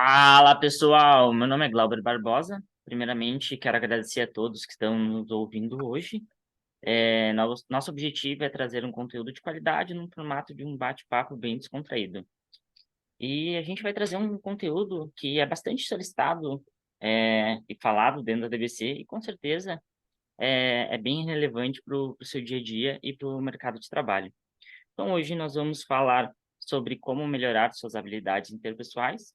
Fala pessoal, meu nome é Glauber Barbosa. Primeiramente, quero agradecer a todos que estão nos ouvindo hoje. Nosso objetivo é trazer um conteúdo de qualidade num formato de um bate-papo bem descontraído. E a gente vai trazer um conteúdo que é bastante solicitado e falado dentro da DBC e com certeza é bem relevante para o seu dia a dia e para o mercado de trabalho. Então, hoje nós vamos falar sobre como melhorar suas habilidades interpessoais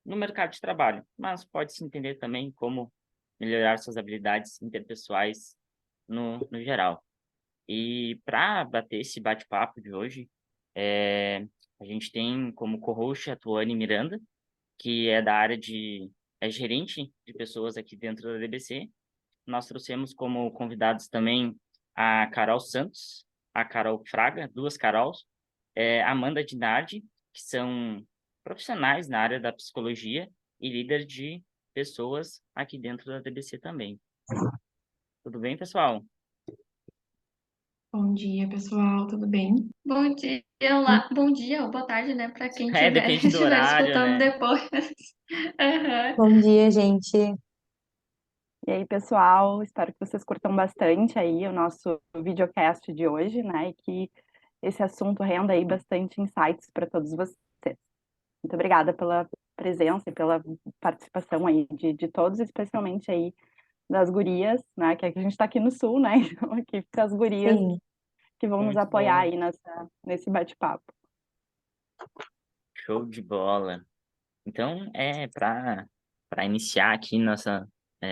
no mercado de trabalho, mas pode-se entender também como melhorar suas habilidades interpessoais no geral. E para bater esse bate-papo de hoje, é, a gente tem como co-host a Tuane Miranda, que é da área é gerente de pessoas aqui dentro da DBC. Nós trouxemos como convidados também a Carol Santos, a Carol Fraga, duas Carols, a Amanda Dinardi, que são profissionais na área da psicologia e líder de pessoas aqui dentro da DBC também. Tudo bem, pessoal? Bom dia, pessoal, tudo bem? Bom dia, olá. Bom dia ou boa tarde, né? Para quem Depende do estiver horário, escutando né? depois. Aham. Bom dia, gente. E aí, pessoal, espero que vocês curtam bastante aí o nosso videocast de hoje, né? E que esse assunto renda aí bastante insights para todos vocês. Muito obrigada pela presença e pela participação aí de todos, especialmente aí das gurias, né? Que a gente está aqui no Sul, né? Então, aqui fica as gurias Sim. que vão nos Muito apoiar bom. aí nesse bate-papo. Show de bola. Então, para iniciar aqui nossa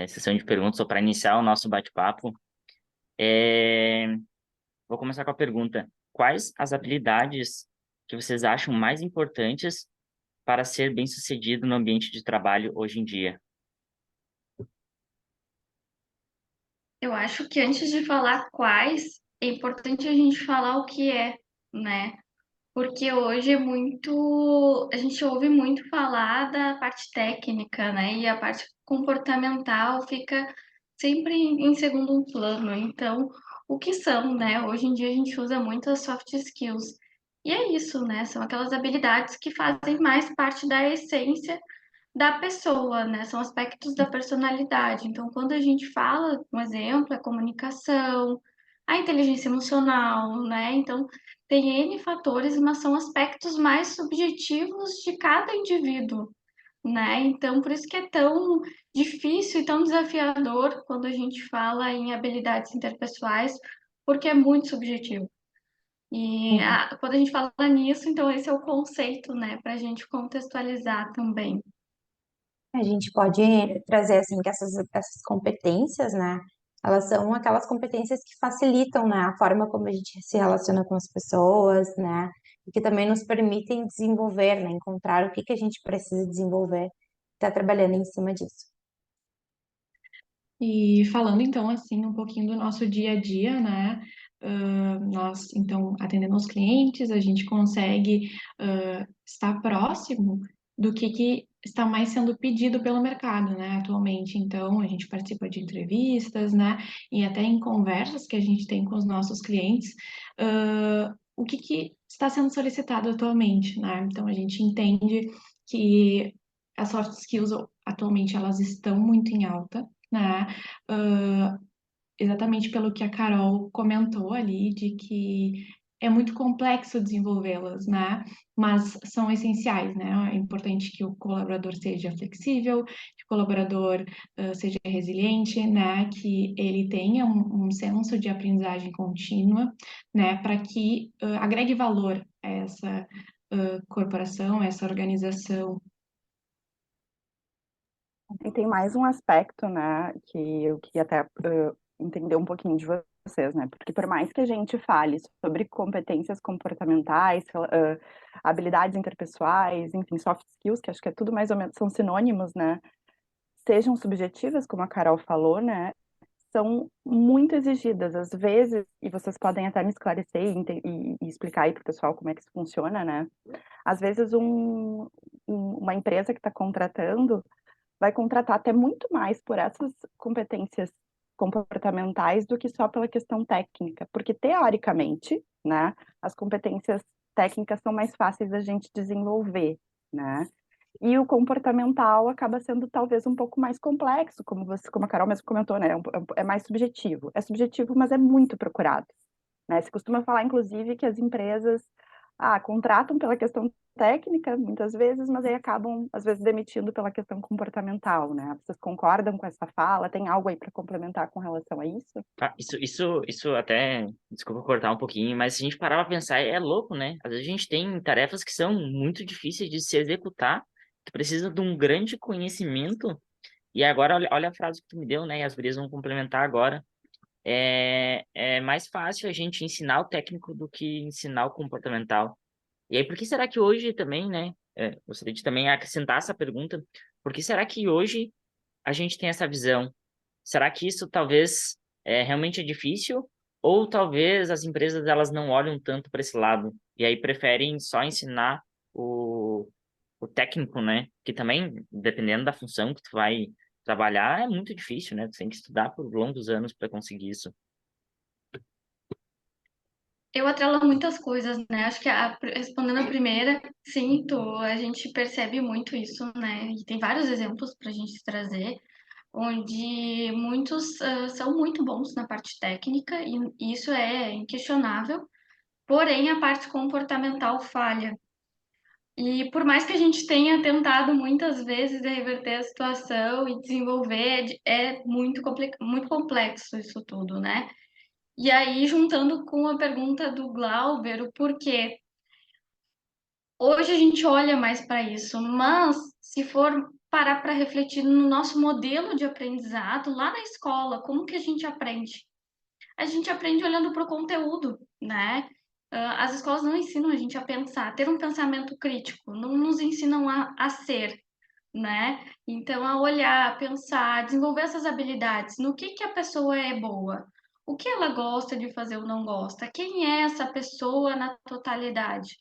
sessão de perguntas, ou para iniciar o nosso bate-papo, é, vou começar com a pergunta: quais as habilidades que vocês acham mais importantes para ser bem-sucedido no ambiente de trabalho hoje em dia? Eu acho que antes de falar quais, é importante a gente falar o que é, né? Porque hoje é muito. A gente ouve muito falar da parte técnica, né? E a parte comportamental fica sempre em segundo plano. Então, o que são, né? Hoje em dia a gente usa muito as soft skills. E é isso, né? São aquelas habilidades que fazem mais parte da essência da pessoa, né? São aspectos da personalidade. Então, quando a gente fala, um exemplo, é comunicação, a inteligência emocional, né? Então, tem N fatores, mas são aspectos mais subjetivos de cada indivíduo, né? Então, por isso que é tão difícil e tão desafiador quando a gente fala em habilidades interpessoais, porque é muito subjetivo. Uhum. Quando a gente fala nisso, então esse é o conceito, né, para a gente contextualizar também. A gente pode trazer assim que essas competências, né? Elas são aquelas competências que facilitam, né, a forma como a gente se relaciona com as pessoas, né? E que também nos permitem desenvolver, né? Encontrar o que que a gente precisa desenvolver, tá trabalhando em cima disso. E falando então assim um pouquinho do nosso dia a dia, né? Nós então atendendo os clientes, a gente consegue estar próximo do que está mais sendo pedido pelo mercado, né? Atualmente, então a gente participa de entrevistas, né? E até em conversas que a gente tem com os nossos clientes, o que está sendo solicitado atualmente, né? Então a gente entende que as soft skills atualmente elas estão muito em alta, né? Ah, exatamente pelo que a Carol comentou ali, de que é muito complexo desenvolvê-las, né? Mas são essenciais, né? É importante que o colaborador seja flexível, que o colaborador seja resiliente, né? Que ele tenha um senso de aprendizagem contínua, né? Para que agregue valor a essa corporação, a essa organização. E tem mais um aspecto, né, que eu queria até entender um pouquinho de vocês, né, porque por mais que a gente fale sobre competências comportamentais, habilidades interpessoais, enfim, soft skills, que acho que é tudo mais ou menos, são sinônimos, né, sejam subjetivas, como a Carol falou, né, são muito exigidas, às vezes, e vocês podem até me esclarecer e explicar aí para o pessoal como é que isso funciona, né, às vezes uma empresa que está contratando vai contratar até muito mais por essas competências comportamentais do que só pela questão técnica, porque teoricamente, né, as competências técnicas são mais fáceis da gente desenvolver, né? E o comportamental acaba sendo talvez um pouco mais complexo, como a Carol mesmo comentou, né? É mais subjetivo. É subjetivo, mas é muito procurado, né? Se costuma falar, inclusive, que as empresas contratam pela questão técnica, muitas vezes, mas aí acabam, às vezes, demitindo pela questão comportamental, né? Vocês concordam com essa fala? Tem algo aí para complementar com relação a isso? Isso até, desculpa cortar um pouquinho, mas se a gente parar pra pensar, é louco, né? Às vezes a gente tem tarefas que são muito difíceis de se executar, que precisa de um grande conhecimento. E agora, olha a frase que tu me deu, né? E as gurias vão complementar agora. É mais fácil a gente ensinar o técnico do que ensinar o comportamental. E aí, por que será que hoje também, né? Gostaria de também acrescentar essa pergunta. Por que será que hoje a gente tem essa visão? Será que isso talvez realmente é difícil? Ou talvez as empresas elas não olham tanto para esse lado e aí preferem só ensinar o técnico, né? Que também, dependendo da função que tu vai trabalhar, é muito difícil, né? Tu tem que estudar por longos anos para conseguir isso. Eu atrelo muitas coisas, né? Acho que respondendo a primeira, sim, a gente percebe muito isso, né? E tem vários exemplos para a gente trazer, onde muitos são muito bons na parte técnica, e isso é inquestionável, porém a parte comportamental falha. E por mais que a gente tenha tentado muitas vezes reverter a situação e desenvolver, é muito complexo isso tudo, né? E aí, juntando com a pergunta do Glauber, o porquê. Hoje a gente olha mais para isso, mas se for parar para refletir no nosso modelo de aprendizado lá na escola, como que a gente aprende? A gente aprende olhando para o conteúdo, né? As escolas não ensinam a gente a pensar, a ter um pensamento crítico, não nos ensinam a ser, né? Então, a olhar, a pensar, a desenvolver essas habilidades, no que a pessoa é boa, o que ela gosta de fazer ou não gosta, quem é essa pessoa na totalidade.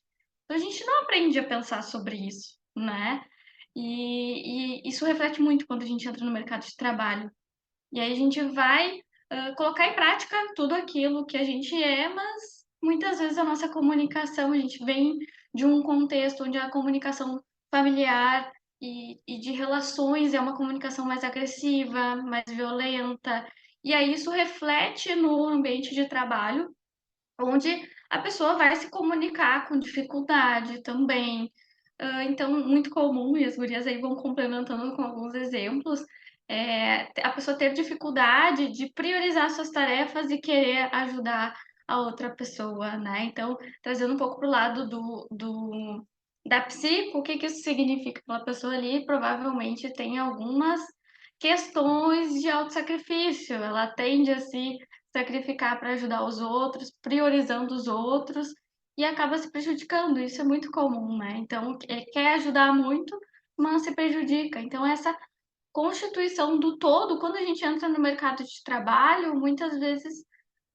Então, a gente não aprende a pensar sobre isso, né? E isso reflete muito quando a gente entra no mercado de trabalho. E aí a gente vai colocar em prática tudo aquilo que a gente é, mas muitas vezes a nossa comunicação, a gente vem de um contexto onde a comunicação familiar e de relações é uma comunicação mais agressiva, mais violenta. E aí isso reflete no ambiente de trabalho, onde a pessoa vai se comunicar com dificuldade também. Então, muito comum, e as gurias aí vão complementando com alguns exemplos, a pessoa ter dificuldade de priorizar suas tarefas e querer ajudar a outra pessoa, né? Então, trazendo um pouco para o lado da psico, o que que isso significa? Aquela pessoa ali provavelmente tem algumas questões de autossacrifício, ela tende a se sacrificar para ajudar os outros, priorizando os outros e acaba se prejudicando. Isso é muito comum, né? Então, ele quer ajudar muito, mas se prejudica. Então, essa constituição do todo, quando a gente entra no mercado de trabalho, muitas vezes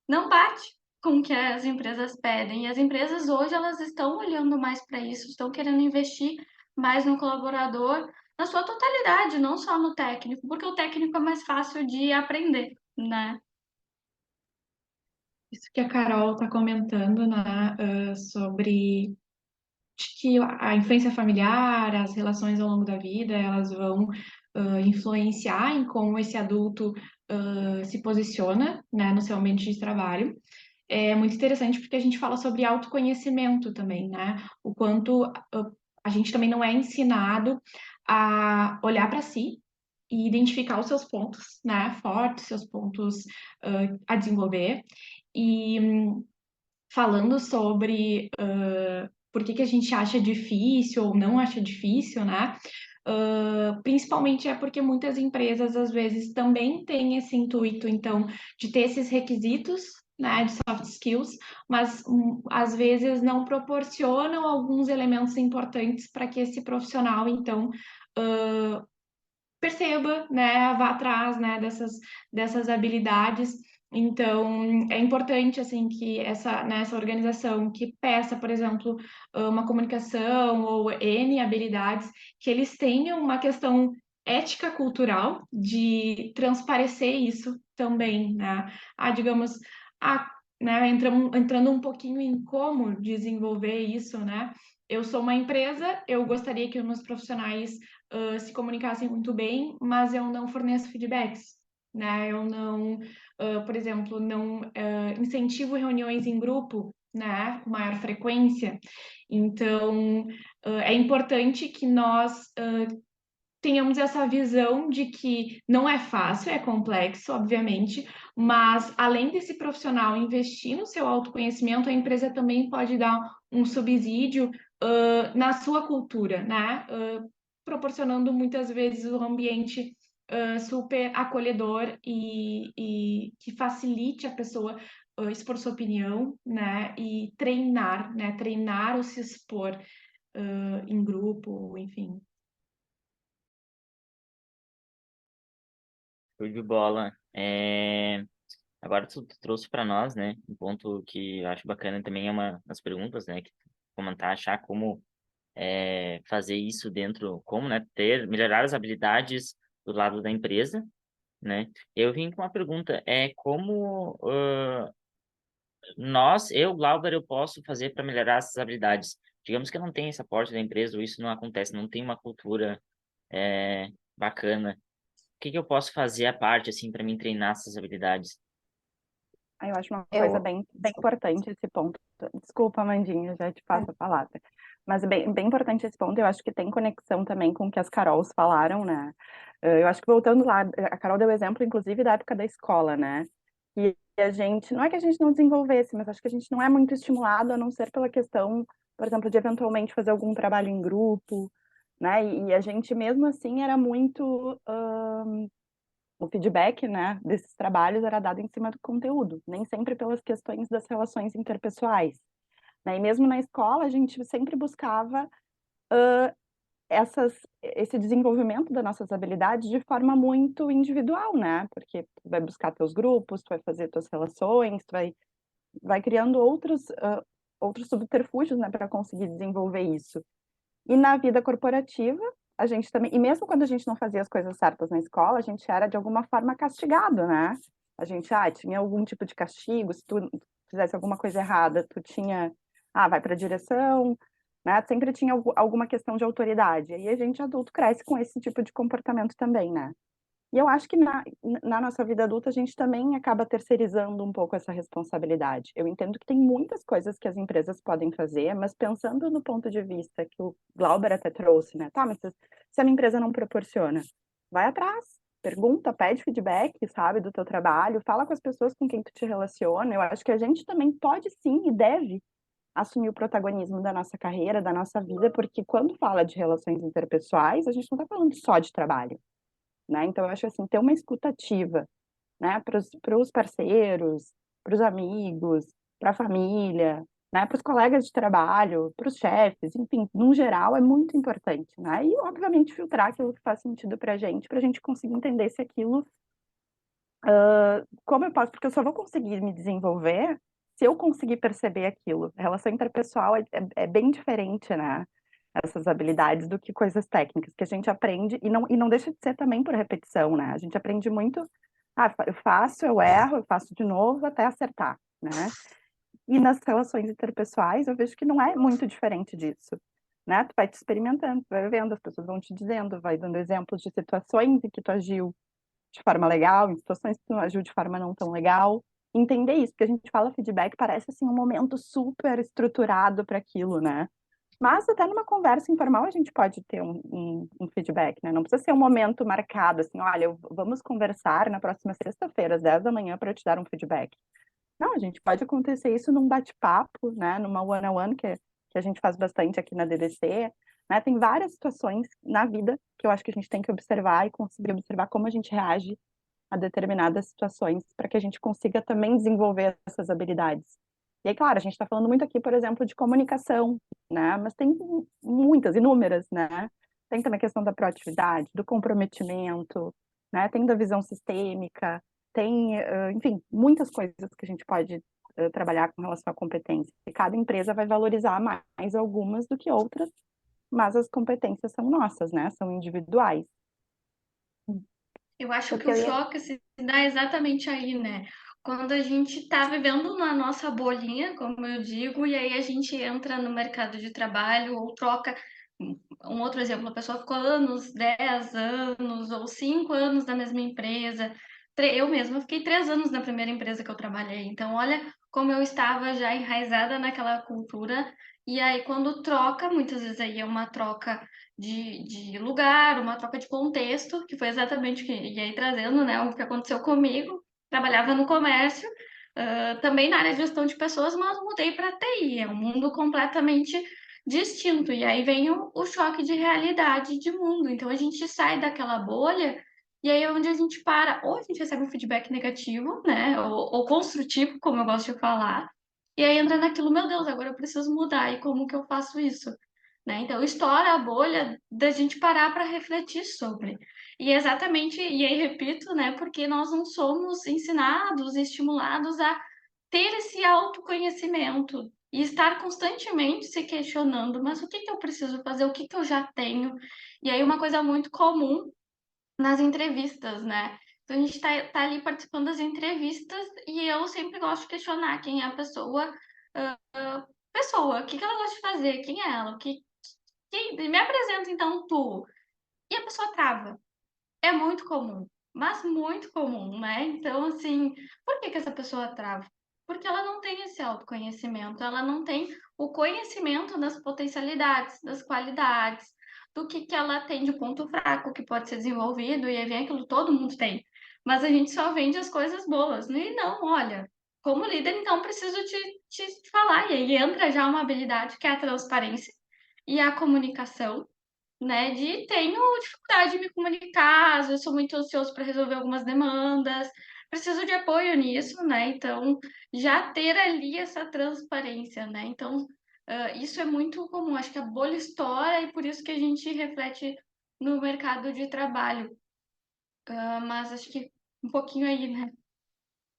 não bate com o que as empresas pedem. E as empresas hoje elas estão olhando mais para isso, estão querendo investir mais no colaborador na sua totalidade, não só no técnico, porque o técnico é mais fácil de aprender, né? Isso que a Carol está comentando, né, sobre que a influência familiar, as relações ao longo da vida, elas vão influenciar em como esse adulto se posiciona, né, no seu ambiente de trabalho. É muito interessante porque a gente fala sobre autoconhecimento também, né? O quanto a gente também não é ensinado a olhar para si e identificar os seus pontos, né, fortes, seus pontos a desenvolver. E falando sobre por que a gente acha difícil ou não acha difícil, né? Principalmente é porque muitas empresas às vezes também têm esse intuito, então, de ter esses requisitos, né, de soft skills, mas às vezes não proporcionam alguns elementos importantes para que esse profissional, então, perceba, né, vá atrás, né, dessas habilidades. Então, é importante, assim, que nessa organização que peça, por exemplo, uma comunicação ou N habilidades, que eles tenham uma questão ética cultural de transparecer isso também, né? Digamos, né, entrando um pouquinho em como desenvolver isso, né? eu sou uma empresa, eu gostaria que os meus profissionais se comunicassem muito bem, mas eu não forneço feedbacks, né? Eu não, por exemplo, não incentivo reuniões em grupo, né, com maior frequência. Então, é importante que nós tenhamos essa visão de que não é fácil, é complexo, obviamente, mas além desse profissional investir no seu autoconhecimento, a empresa também pode dar um subsídio na sua cultura, né? Proporcionando muitas vezes um ambiente super acolhedor e que facilite a pessoa expor sua opinião, né? E treinar, né? Treinar ou se expor em grupo, enfim. Show de bola. Agora tu trouxe para nós, né, um ponto que eu acho bacana também é uma das perguntas, né, que tu comentar, achar como fazer isso dentro, como, né, melhorar as habilidades do lado da empresa, né? Eu vim com uma pergunta, como Glauber, eu posso fazer para melhorar essas habilidades? Digamos que eu não tenho esse aporte da empresa, ou isso não acontece, não tem uma cultura bacana. O que que eu posso fazer à parte, assim, para mim treinar essas habilidades? Aí eu acho uma coisa Eu, bem importante esse ponto. Desculpa, Amandinha, já te passo a palavra. Mas bem importante esse ponto, eu acho que tem conexão também com o que as Carols falaram, né? Eu acho que voltando lá, a Carol deu exemplo, inclusive, da época da escola, né? E a gente, não é que a gente não desenvolvesse, mas acho que a gente não é muito estimulado, a não ser pela questão, por exemplo, de eventualmente fazer algum trabalho em grupo, né? E a gente, mesmo assim, era muito o feedback, né, desses trabalhos era dado em cima do conteúdo, nem sempre pelas questões das relações interpessoais, né? E mesmo na escola a gente sempre buscava esse desenvolvimento das nossas habilidades de forma muito individual, né? Porque tu vai buscar teus grupos, tu vai fazer tuas relações, vai criando outros subterfúgios, né, para conseguir desenvolver isso. E na vida corporativa, a gente também, e mesmo quando a gente não fazia as coisas certas na escola, a gente era de alguma forma castigado, né? A gente, tinha algum tipo de castigo, se tu fizesse alguma coisa errada, tu tinha, vai para a direção, né? Sempre tinha alguma questão de autoridade. E a gente adulto cresce com esse tipo de comportamento também, né? E eu acho que na nossa vida adulta a gente também acaba terceirizando um pouco essa responsabilidade. Eu entendo que tem muitas coisas que as empresas podem fazer, mas pensando no ponto de vista que o Glauber até trouxe, né? Tá, mas se a minha empresa não proporciona, vai atrás, pergunta, pede feedback, sabe, do teu trabalho, fala com as pessoas com quem tu te relaciona. Eu acho que a gente também pode sim e deve assumir o protagonismo da nossa carreira, da nossa vida, porque quando fala de relações interpessoais, a gente não está falando só de trabalho, né? Então, eu acho assim, ter uma escuta ativa, né, para os parceiros, para os amigos, para a família, né, para os colegas de trabalho, para os chefes, enfim, no geral, é muito importante, né? E, obviamente, filtrar aquilo que faz sentido para a gente conseguir entender se aquilo, como eu posso, porque eu só vou conseguir me desenvolver se eu conseguir perceber aquilo. A relação interpessoal é bem diferente, né? Essas habilidades do que coisas técnicas que a gente aprende e não deixa de ser também por repetição, né? A gente aprende muito, eu faço, eu erro, eu faço de novo até acertar, né? E nas relações interpessoais eu vejo que não é muito diferente disso, né? Tu vai te experimentando, tu vai vendo, as pessoas vão te dizendo, vai dando exemplos de situações em que tu agiu de forma legal, em situações que tu agiu de forma não tão legal. Entender isso, porque a gente fala feedback, parece assim um momento super estruturado para aquilo, né? Mas até numa conversa informal a gente pode ter um feedback, né? Não precisa ser um momento marcado, assim, olha, vamos conversar na próxima sexta-feira, às 10 da manhã, para eu te dar um feedback. Não, a gente pode acontecer isso num bate-papo, né? Numa one-on-one, que a gente faz bastante aqui na DDC, né? Tem várias situações na vida que eu acho que a gente tem que observar e conseguir observar como a gente reage a determinadas situações para que a gente consiga também desenvolver essas habilidades. E aí, claro, a gente está falando muito aqui, por exemplo, de comunicação, né? Mas tem muitas, inúmeras, né? Tem também a questão da proatividade, do comprometimento, né? Tem da visão sistêmica, tem, enfim, muitas coisas que a gente pode trabalhar com relação à competência. E cada empresa vai valorizar mais algumas do que outras, mas as competências são nossas, né? São individuais. Eu acho que porque o eu ia, choque se dá exatamente aí, né? quando a gente está vivendo na nossa bolinha, como eu digo, e aí a gente entra no mercado de trabalho ou troca. Um outro exemplo, a pessoa ficou anos, 10 anos ou 5 anos na mesma empresa. Eu mesma fiquei 3 anos na primeira empresa que eu trabalhei. Então, olha como eu estava já enraizada naquela cultura. E aí, quando troca, muitas vezes aí é uma troca de lugar, uma troca de contexto, que foi exatamente o que, e aí trazendo, né, o que aconteceu comigo. Trabalhava no comércio, também na área de gestão de pessoas, mas mudei para TI. É um mundo completamente distinto. E aí vem o choque de realidade de mundo. Então a gente sai daquela bolha e aí é onde a gente para, ou a gente recebe um feedback negativo, né? Ou construtivo, como eu gosto de falar. E aí entra naquilo, meu Deus, agora eu preciso mudar. E como que eu faço isso? Né? Então estoura a bolha da gente parar para refletir sobre. E exatamente, e aí repito, né? Porque nós não somos ensinados, estimulados a ter esse autoconhecimento e estar constantemente se questionando, mas o que que eu preciso fazer? O que que eu já tenho? E aí uma coisa muito comum nas entrevistas, né? Então a gente tá ali participando das entrevistas e eu sempre gosto de questionar quem é a pessoa, pessoa, o que que ela gosta de fazer, quem é ela, me apresenta então tu. E a pessoa trava. É muito comum, mas muito comum, né? Então, assim, por que que essa pessoa trava? Porque ela não tem esse autoconhecimento, ela não tem o conhecimento das potencialidades, das qualidades, do que ela tem de ponto fraco que pode ser desenvolvido, e aí vem aquilo todo mundo tem. Mas a gente só vende as coisas boas. E não, olha, como líder, então preciso te falar. E aí entra já uma habilidade que é a transparência e a comunicação, né? De tenho dificuldade de me comunicar, às vezes sou muito ansioso para resolver algumas demandas, preciso de apoio nisso, né? Então, já ter ali essa transparência, né? Então, isso é muito comum. Acho que a bolha estoura e por isso que a gente reflete no mercado de trabalho. Mas acho que um pouquinho aí, né?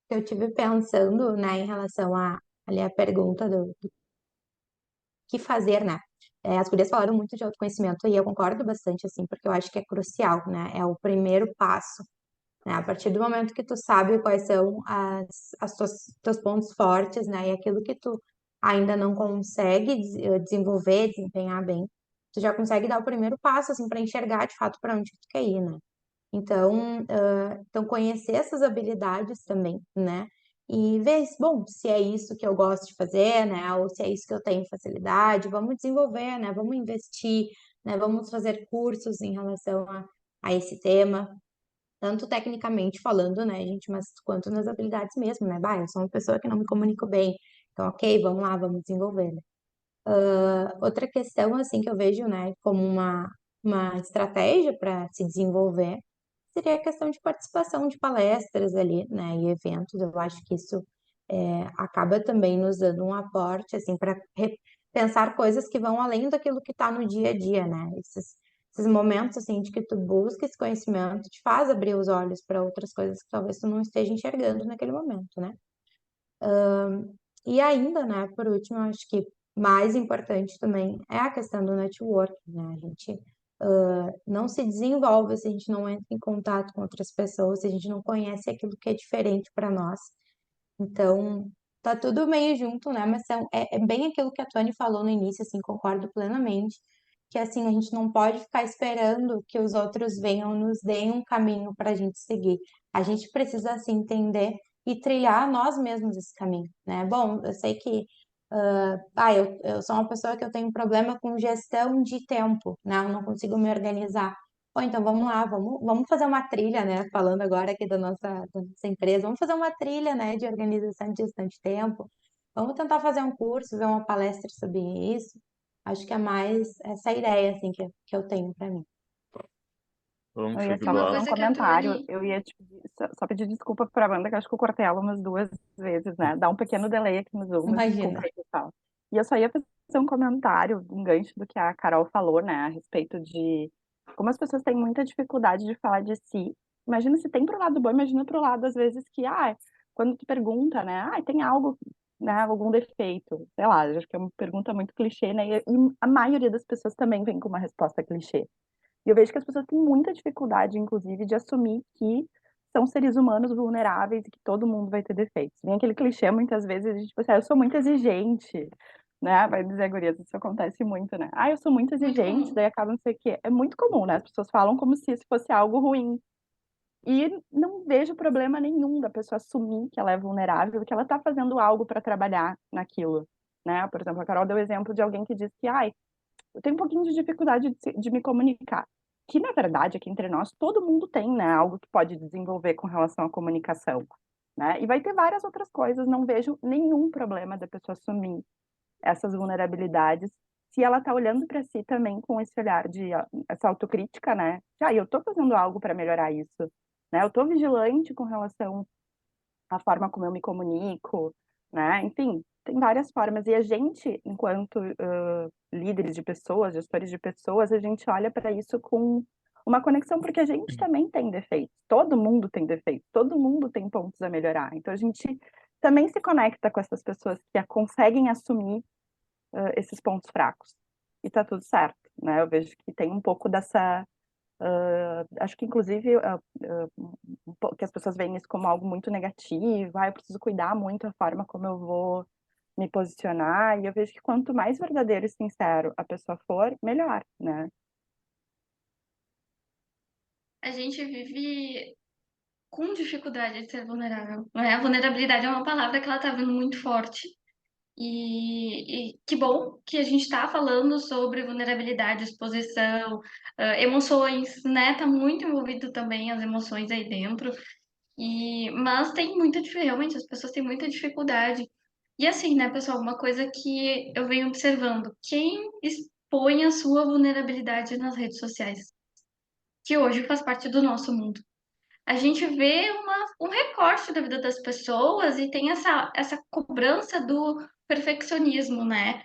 Eu tive pensando, né, em relação ali a pergunta do que fazer, né? As gurias falaram muito de autoconhecimento e eu concordo bastante, assim, porque eu acho que é crucial, né? É o primeiro passo, né? A partir do momento que tu sabe quais são as teus pontos fortes, né? E aquilo que tu ainda não consegue desenvolver, desempenhar bem, tu já consegue dar o primeiro passo, assim, para enxergar de fato para onde tu quer ir, né? Então, conhecer essas habilidades também, né? E ver, bom, se é isso que eu gosto de fazer, né? Ou se é isso que eu tenho facilidade, vamos desenvolver, né? Vamos investir, né? Vamos fazer cursos em relação a esse tema, tanto tecnicamente falando, né, gente, mas quanto nas habilidades mesmo, né? Bah, eu sou uma pessoa que não me comunico bem, então, ok, vamos lá, vamos desenvolver, né? Outra questão, assim, que eu vejo, né, como uma estratégia para se desenvolver seria a questão de participação de palestras ali, né, e eventos. Eu acho que isso acaba também nos dando um aporte, assim, para pensar coisas que vão além daquilo que está no dia a dia, né? Esses momentos, assim, de que tu busca esse conhecimento, te faz abrir os olhos para outras coisas que talvez tu não esteja enxergando naquele momento, né? E ainda, né, por último, eu acho que mais importante também é a questão do network, né? A gente não se desenvolve se a gente não entra em contato com outras pessoas, se a gente não conhece aquilo que é diferente para nós. Então, tá tudo meio junto, né? Mas é bem aquilo que a Tony falou no início, assim, concordo plenamente, que assim, a gente não pode ficar esperando que os outros venham, nos deem um caminho para a gente seguir. A gente precisa, assim, entender e trilhar nós mesmos esse caminho, né? Bom, eu sei que eu sou uma pessoa que eu tenho um problema com gestão de tempo, né? Eu não consigo me organizar. Pô, então vamos lá, vamos fazer uma trilha, né? Falando agora aqui da nossa empresa, vamos fazer uma trilha, né, de organização de gestão de tempo. Vamos tentar fazer um curso, ver uma palestra sobre isso. Acho que é mais essa ideia, assim, que eu tenho para mim. Bom, Eu show ia de só Uma fazer bola. um coisa que a comentário, Tony. eu ia só pedir desculpa para a Amanda, que eu acho que eu cortei ela umas 2 vezes, né? Dá um pequeno delay aqui no Zoom, mas Imagina. desculpa aí, pessoal. E eu só ia fazer um comentário, um gancho do que a Carol falou, né, a respeito de como as pessoas têm muita dificuldade de falar de si. Imagina se tem pro lado bom, imagina pro lado, às vezes, que, quando tu pergunta, né, tem algo, né, algum defeito, sei lá, eu acho que é uma pergunta muito clichê, né, e a maioria das pessoas também vem com uma resposta clichê. E eu vejo que as pessoas têm muita dificuldade, inclusive, de assumir que são seres humanos vulneráveis e que todo mundo vai ter defeitos. Vem aquele clichê, muitas vezes, a gente tipo assim, eu sou muito exigente, né? Vai dizer, gurias, isso acontece muito, né? Eu sou muito Muito exigente, comum. daí acaba não sei o quê. É muito comum, né? As pessoas falam como se isso fosse algo ruim. E não vejo problema nenhum da pessoa assumir que ela é vulnerável, que ela está fazendo algo para trabalhar naquilo, né? Por exemplo, a Carol deu o exemplo de alguém que diz que, eu tenho um pouquinho de dificuldade de me comunicar. Que, na verdade, aqui entre nós, todo mundo tem, né? Algo que pode desenvolver com relação à comunicação, né? E vai ter várias outras coisas, não vejo nenhum problema da pessoa assumir essas vulnerabilidades, se ela está olhando para si também com esse olhar de essa autocrítica, né? Eu estou fazendo algo para melhorar isso, né? Eu estou vigilante com relação à forma como eu me comunico, né? Enfim, tem várias formas. E a gente, enquanto líderes de pessoas, gestores de pessoas, a gente olha para isso com uma conexão, porque a gente também tem defeitos. Todo mundo tem defeitos, todo mundo tem pontos a melhorar. Então a gente também se conecta com essas pessoas que conseguem assumir esses pontos fracos. E tá tudo certo, né? Eu vejo que tem um pouco dessa. Acho que, inclusive, que as pessoas veem isso como algo muito negativo. Eu preciso cuidar muito a forma como eu vou me posicionar. E eu vejo que quanto mais verdadeiro e sincero a pessoa for, melhor, né? A gente vive com dificuldade de ser vulnerável, né? A vulnerabilidade é uma palavra que ela tá vindo muito forte. E que bom que a gente está falando sobre vulnerabilidade, exposição, emoções, né? Tá muito envolvido também as emoções aí dentro. Mas tem realmente as pessoas têm muita dificuldade. E assim, né, pessoal, uma coisa que eu venho observando, quem expõe a sua vulnerabilidade nas redes sociais, que hoje faz parte do nosso mundo. A gente vê um recorte da vida das pessoas e tem essa cobrança do perfeccionismo, né?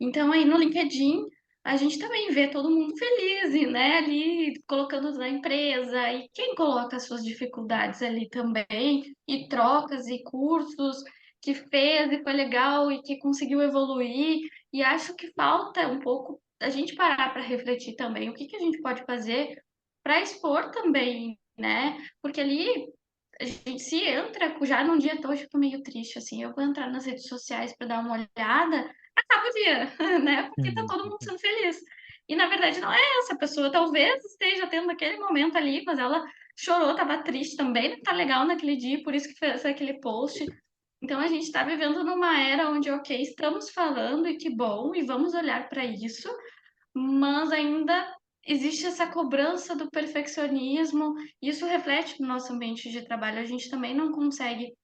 Então, aí no LinkedIn, a gente também vê todo mundo feliz, e, né, ali colocando na empresa, e quem coloca as suas dificuldades ali também, e trocas e cursos que fez e foi legal e que conseguiu evoluir. E acho que falta um pouco a gente parar para refletir também o que que a gente pode fazer para expor também, né? Porque ali a gente se entra já num dia, hoje eu tô meio triste, assim, eu vou entrar nas redes sociais para dar uma olhada, acaba o dia, né? Porque tá todo mundo sendo feliz. E na verdade não é essa pessoa, talvez esteja tendo aquele momento ali, mas ela chorou, tava triste também, não tá legal naquele dia, por isso que fez aquele post. Então a gente está vivendo numa era onde, ok, estamos falando e que bom, e vamos olhar para isso, mas ainda existe essa cobrança do perfeccionismo, e isso reflete no nosso ambiente de trabalho. A gente também não consegue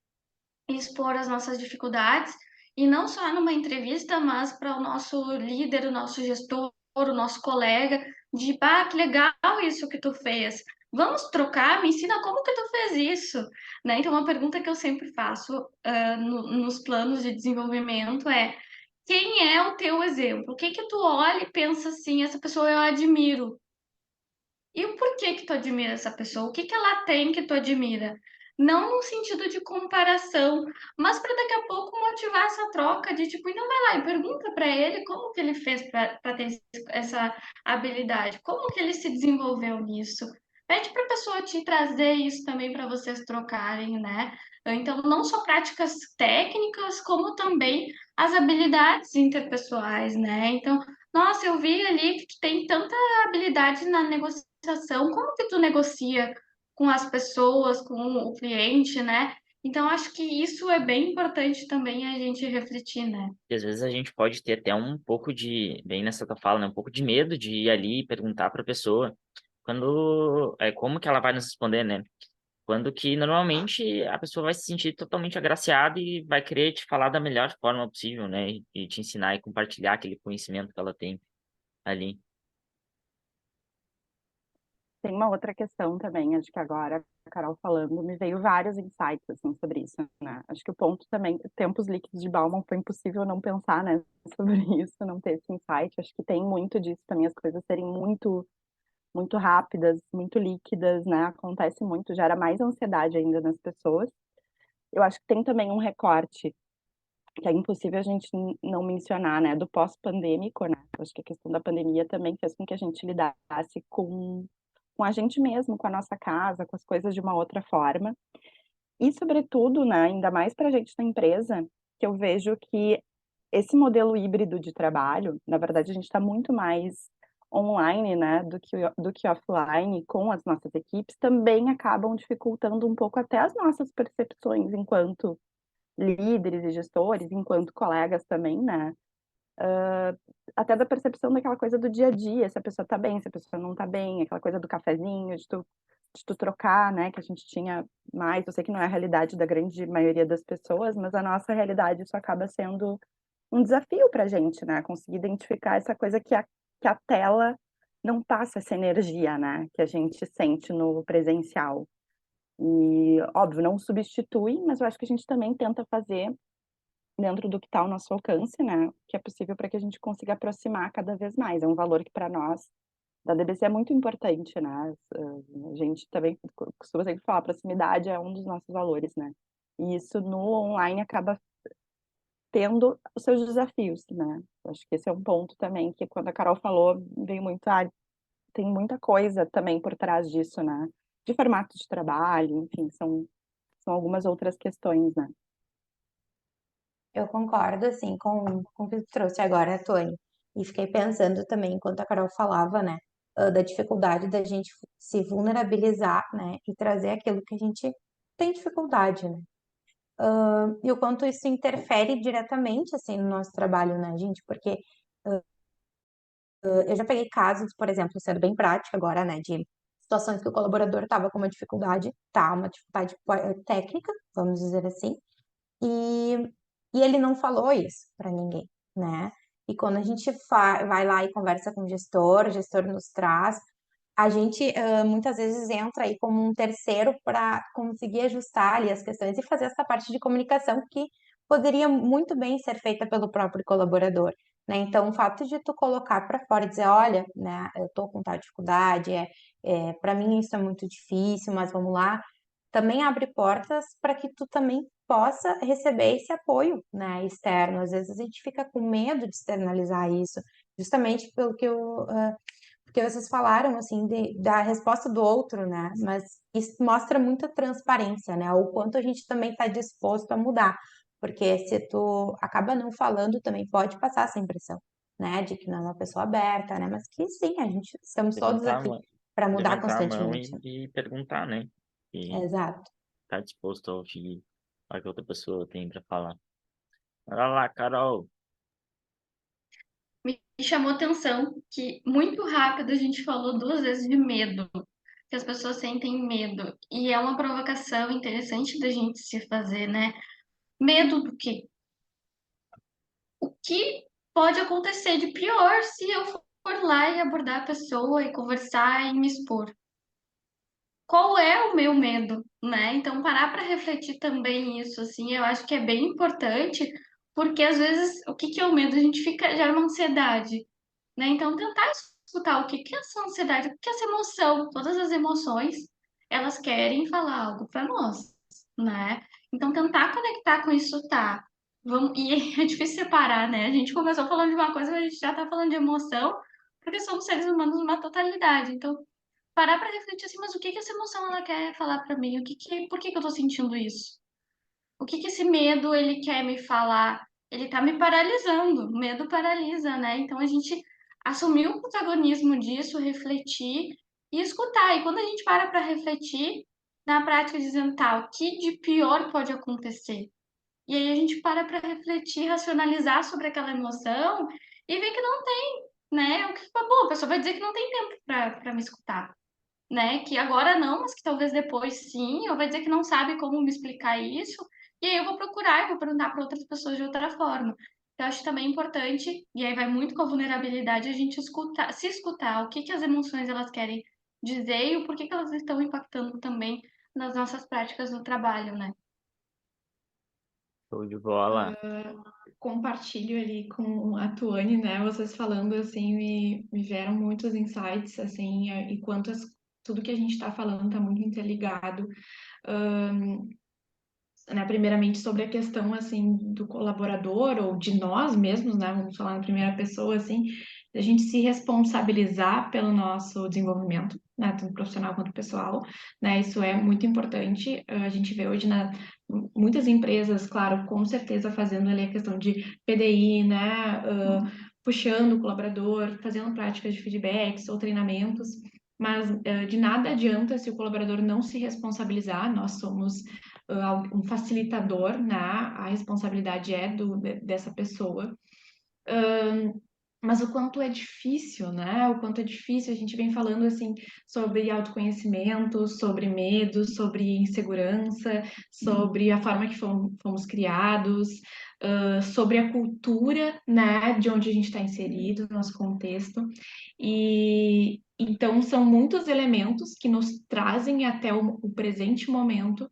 expor as nossas dificuldades, e não só numa entrevista, mas para o nosso líder, o nosso gestor, o nosso colega, de, que legal isso que tu fez. Vamos trocar, me ensina como que tu fez isso, né? Então, uma pergunta que eu sempre faço nos planos de desenvolvimento é: quem é o teu exemplo? O que que tu olha e pensa assim, essa pessoa eu admiro? E o porquê que tu admira essa pessoa? O que que ela tem que tu admira? Não no sentido de comparação, mas para daqui a pouco motivar essa troca de tipo, então vai lá e pergunta para ele como que ele fez para ter essa habilidade, como que ele se desenvolveu nisso. Pede para a pessoa te trazer isso também para vocês trocarem, né? Então, não só práticas técnicas, como também as habilidades interpessoais, né? Então, nossa, eu vi ali que tu tem tanta habilidade na negociação, como que tu negocia com as pessoas, com o cliente, né? Então, acho que isso é bem importante também a gente refletir, né? E às vezes a gente pode ter até um pouco de, bem nessa tua fala, né? Um pouco de medo de ir ali e perguntar para a pessoa como que ela vai nos responder, né? Quando que normalmente a pessoa vai se sentir totalmente agraciada e vai querer te falar da melhor forma possível, né? E te ensinar e compartilhar aquele conhecimento que ela tem ali. Tem uma outra questão também, acho que agora, a Carol falando, me veio vários insights, assim, sobre isso, né? Acho que o ponto também, tempos líquidos de Bauman, foi impossível não pensar, né, sobre isso, não ter esse insight. Acho que tem muito disso também, as coisas serem muito rápidas, muito líquidas, né? Acontece muito, gera mais ansiedade ainda nas pessoas. Eu acho que tem também um recorte que é impossível a gente não mencionar, né, do pós-pandêmico, né? Eu acho que a questão da pandemia também fez com que a gente lidasse com com a gente mesmo, com a nossa casa, com as coisas de uma outra forma. E, sobretudo, né, ainda mais para a gente na empresa, que eu vejo que esse modelo híbrido de trabalho, na verdade, a gente está muito mais online, né, do que offline com as nossas equipes, também acabam dificultando um pouco até as nossas percepções enquanto líderes e gestores, enquanto colegas também, né? Até da percepção daquela coisa do dia a dia, se a pessoa tá bem, se a pessoa não tá bem, aquela coisa do cafezinho, de tu trocar, né, que a gente tinha mais, eu sei que não é a realidade da grande maioria das pessoas, mas a nossa realidade isso acaba sendo um desafio pra gente, né, conseguir identificar essa coisa que a tela não passa essa energia, né, que a gente sente no presencial. E, óbvio, não substitui, mas eu acho que a gente também tenta fazer dentro do que está ao nosso alcance, né, que é possível para que a gente consiga aproximar cada vez mais. É um valor que para nós, da DBC, é muito importante, né, a gente também costuma sempre falar, proximidade é um dos nossos valores, né, e isso no online acaba tendo os seus desafios, né. Eu acho que esse é um ponto também que quando a Carol falou, veio muito, tem muita coisa também por trás disso, né, de formato de trabalho, enfim, são algumas outras questões, né. Eu concordo, assim, com o que tu trouxe agora, Tony. E fiquei pensando também, enquanto a Carol falava, né, da dificuldade da gente se vulnerabilizar, né, e trazer aquilo que a gente tem dificuldade, né? E o quanto isso interfere diretamente, assim, no nosso trabalho, né, gente? Porque eu já peguei casos, por exemplo, sendo bem prática agora, né, de situações que o colaborador estava com uma dificuldade, tá, uma dificuldade técnica, vamos dizer assim, e, e ele não falou isso para ninguém, né? E quando a gente vai lá e conversa com o gestor nos traz, a gente muitas vezes entra aí como um terceiro para conseguir ajustar ali as questões e fazer essa parte de comunicação que poderia muito bem ser feita pelo próprio colaborador, né? Então, o fato de tu colocar para fora e dizer, olha, né, eu tô com tal dificuldade, para mim isso é muito difícil, mas vamos lá, também abre portas para que tu também possa receber esse apoio, né, externo. Às vezes a gente fica com medo de externalizar isso, justamente pelo que porque vocês falaram assim da resposta do outro, né? Mas isso mostra muita transparência, né? O quanto a gente também está disposto a mudar, porque se tu acaba não falando, também pode passar essa impressão, né? De que não é uma pessoa aberta, né? Mas que sim, a gente estamos todos Levantar a aqui mão, para mudar levantar a mão constantemente, né? e perguntar, né? E Exato. tá disposto a ouvir o que outra pessoa tem para falar. Olha lá, Carol. Me chamou atenção que muito rápido a gente falou duas vezes de medo, que as pessoas sentem medo. E é uma provocação interessante da gente se fazer, né? Medo do quê? O que pode acontecer de pior se eu for lá e abordar a pessoa e conversar e me expor? Qual é o meu medo, né? Então, parar para refletir também isso, assim, eu acho que é bem importante, porque às vezes o que que é o medo? A gente fica, gera uma ansiedade, né? Então, tentar escutar o que que é essa ansiedade, o que que é essa emoção, todas as emoções, elas querem falar algo para nós, né? Então, tentar conectar com isso, tá? Vamos, e é difícil separar, né? A gente começou falando de uma coisa, mas a gente já tá falando de emoção, porque somos seres humanos numa totalidade. Então, parar para refletir assim, mas o que que essa emoção ela quer falar para mim? Por que que eu tô sentindo isso? O que que esse medo ele quer me falar? Ele tá me paralisando. O medo paralisa, né? Então a gente assumir o protagonismo disso, refletir e escutar. E quando a gente para refletir, na prática dizendo, tá, o que de pior pode acontecer? E aí a gente para refletir, racionalizar sobre aquela emoção e ver que não tem, né? O que, bom, a pessoa vai dizer que não tem tempo para me escutar, né? Que agora não, mas que talvez depois sim, ou vai dizer que não sabe como me explicar isso, e aí eu vou procurar, eu vou perguntar para outras pessoas de outra forma. Então, acho também importante, e aí vai muito com a vulnerabilidade, a gente escutar, se escutar, o que que as emoções elas querem dizer e o porquê que elas estão impactando também nas nossas práticas no trabalho, né? Show de bola. Compartilho ali com a Tuane, né? Vocês falando assim me vieram muitos insights assim e tudo que a gente está falando está muito interligado, né? Primeiramente sobre a questão assim do colaborador ou de nós mesmos, né? Vamos falar na primeira pessoa assim, da gente se responsabilizar pelo nosso desenvolvimento, né, tanto profissional quanto pessoal, né, isso é muito importante. A gente vê hoje muitas empresas, claro, com certeza fazendo ali a questão de PDI, né, puxando o colaborador, fazendo práticas de feedbacks ou treinamentos, mas de nada adianta se o colaborador não se responsabilizar. Nós somos um facilitador, né, a responsabilidade é dessa pessoa. Mas o quanto é difícil, né? O quanto é difícil, a gente vem falando assim sobre autoconhecimento, sobre medo, sobre insegurança, sobre a forma que fomos criados, sobre a cultura, né, de onde a gente está inserido, nosso contexto. E então são muitos elementos que nos trazem até o presente momento.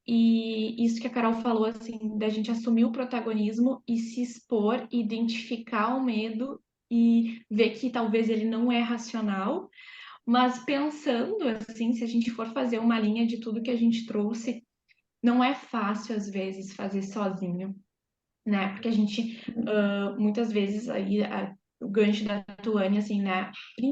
E isso que a Carol falou, assim, da gente assumir o protagonismo e se expor, identificar o medo e ver que talvez ele não é racional, mas pensando, assim, se a gente for fazer uma linha de tudo que a gente trouxe, não é fácil, às vezes, fazer sozinho, né? Porque a gente, muitas vezes, aí, o gancho da Tuane, assim, né?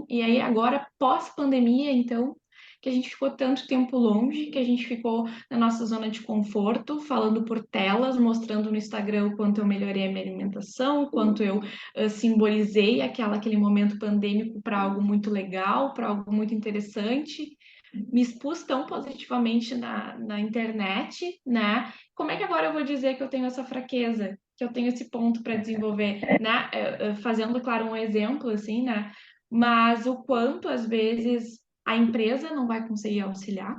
E aí, agora, pós-pandemia, então, que a gente ficou tanto tempo longe, que a gente ficou na nossa zona de conforto, falando por telas, mostrando no Instagram o quanto eu melhorei a minha alimentação, o quanto eu simbolizei aquele momento pandêmico para algo muito legal, para algo muito interessante, me expus tão positivamente na internet, né? Como é que agora eu vou dizer que eu tenho essa fraqueza, que eu tenho esse ponto para desenvolver, né? Fazendo, claro, um exemplo, assim, né? Mas o quanto, às vezes, a empresa não vai conseguir auxiliar,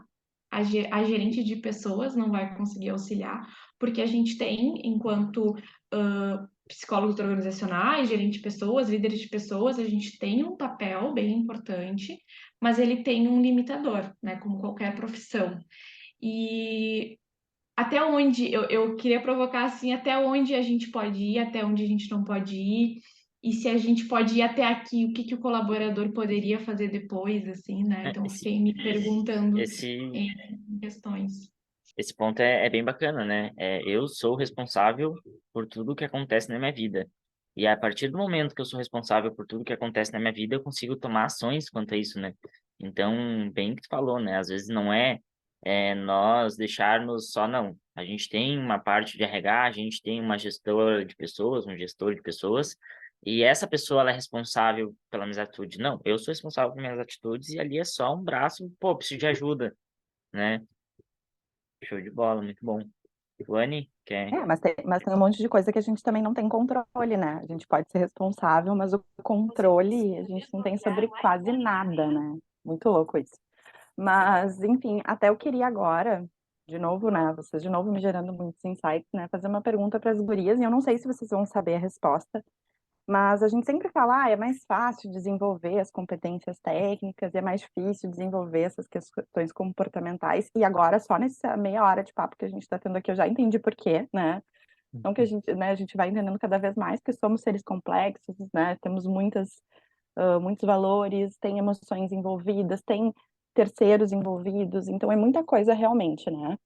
a gerente de pessoas não vai conseguir auxiliar, porque a gente tem, enquanto psicólogos organizacionais, gerente de pessoas, líderes de pessoas, a gente tem um papel bem importante, mas ele tem um limitador, né? Como qualquer profissão. E até onde eu queria provocar assim, até onde a gente pode ir, até onde a gente não pode ir, e se a gente pode ir até aqui, o que que o colaborador poderia fazer depois, assim, né? É, Então, fiquei me perguntando esse, em questões. esse ponto é bem bacana, né? Eu sou responsável por tudo que acontece na minha vida. E a partir do momento que eu sou responsável por tudo que acontece na minha vida, eu consigo tomar ações quanto a isso, né? Então, bem que tu falou, né? Às vezes não nós deixarmos só, não. A gente tem uma parte de RH, a gente tem uma gestora de pessoas, um gestor de pessoas, e essa pessoa ela é responsável pelas minhas atitudes. Não, eu sou responsável pelas minhas atitudes e ali é só um braço, pô, preciso de ajuda, né? Show de bola, muito bom. Luane, quer? Mas tem um monte de coisa que a gente também não tem controle, né? A gente pode ser responsável, mas o controle a gente não tem sobre quase nada, né? Muito louco isso. Mas, enfim, até eu queria agora, de novo, né? Vocês de novo me gerando muitos insights, né? Fazer uma pergunta para as gurias, e eu não sei se vocês vão saber a resposta, mas a gente sempre fala, é mais fácil desenvolver as competências técnicas e é mais difícil desenvolver essas questões comportamentais. E agora, só nessa meia hora de papo que a gente está tendo aqui, eu já entendi por quê, né? Então que a gente vai entendendo cada vez mais que somos seres complexos, né? Temos muitos valores, tem emoções envolvidas, tem terceiros envolvidos, então é muita coisa realmente, né?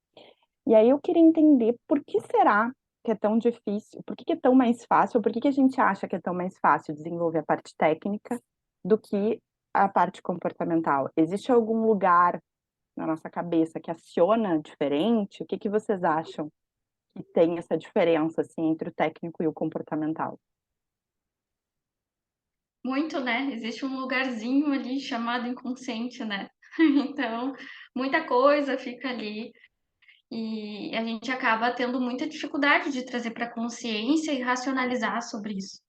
E aí eu queria entender por que será que é tão difícil, por que que é tão mais fácil, por que que a gente acha que é tão mais fácil desenvolver a parte técnica do que a parte comportamental? Existe algum lugar na nossa cabeça que aciona diferente? O que que vocês acham que tem essa diferença assim entre o técnico e o comportamental? Muito, né? Existe um lugarzinho ali chamado inconsciente, né? Então, muita coisa fica ali e a gente acaba tendo muita dificuldade de trazer para a consciência e racionalizar sobre isso,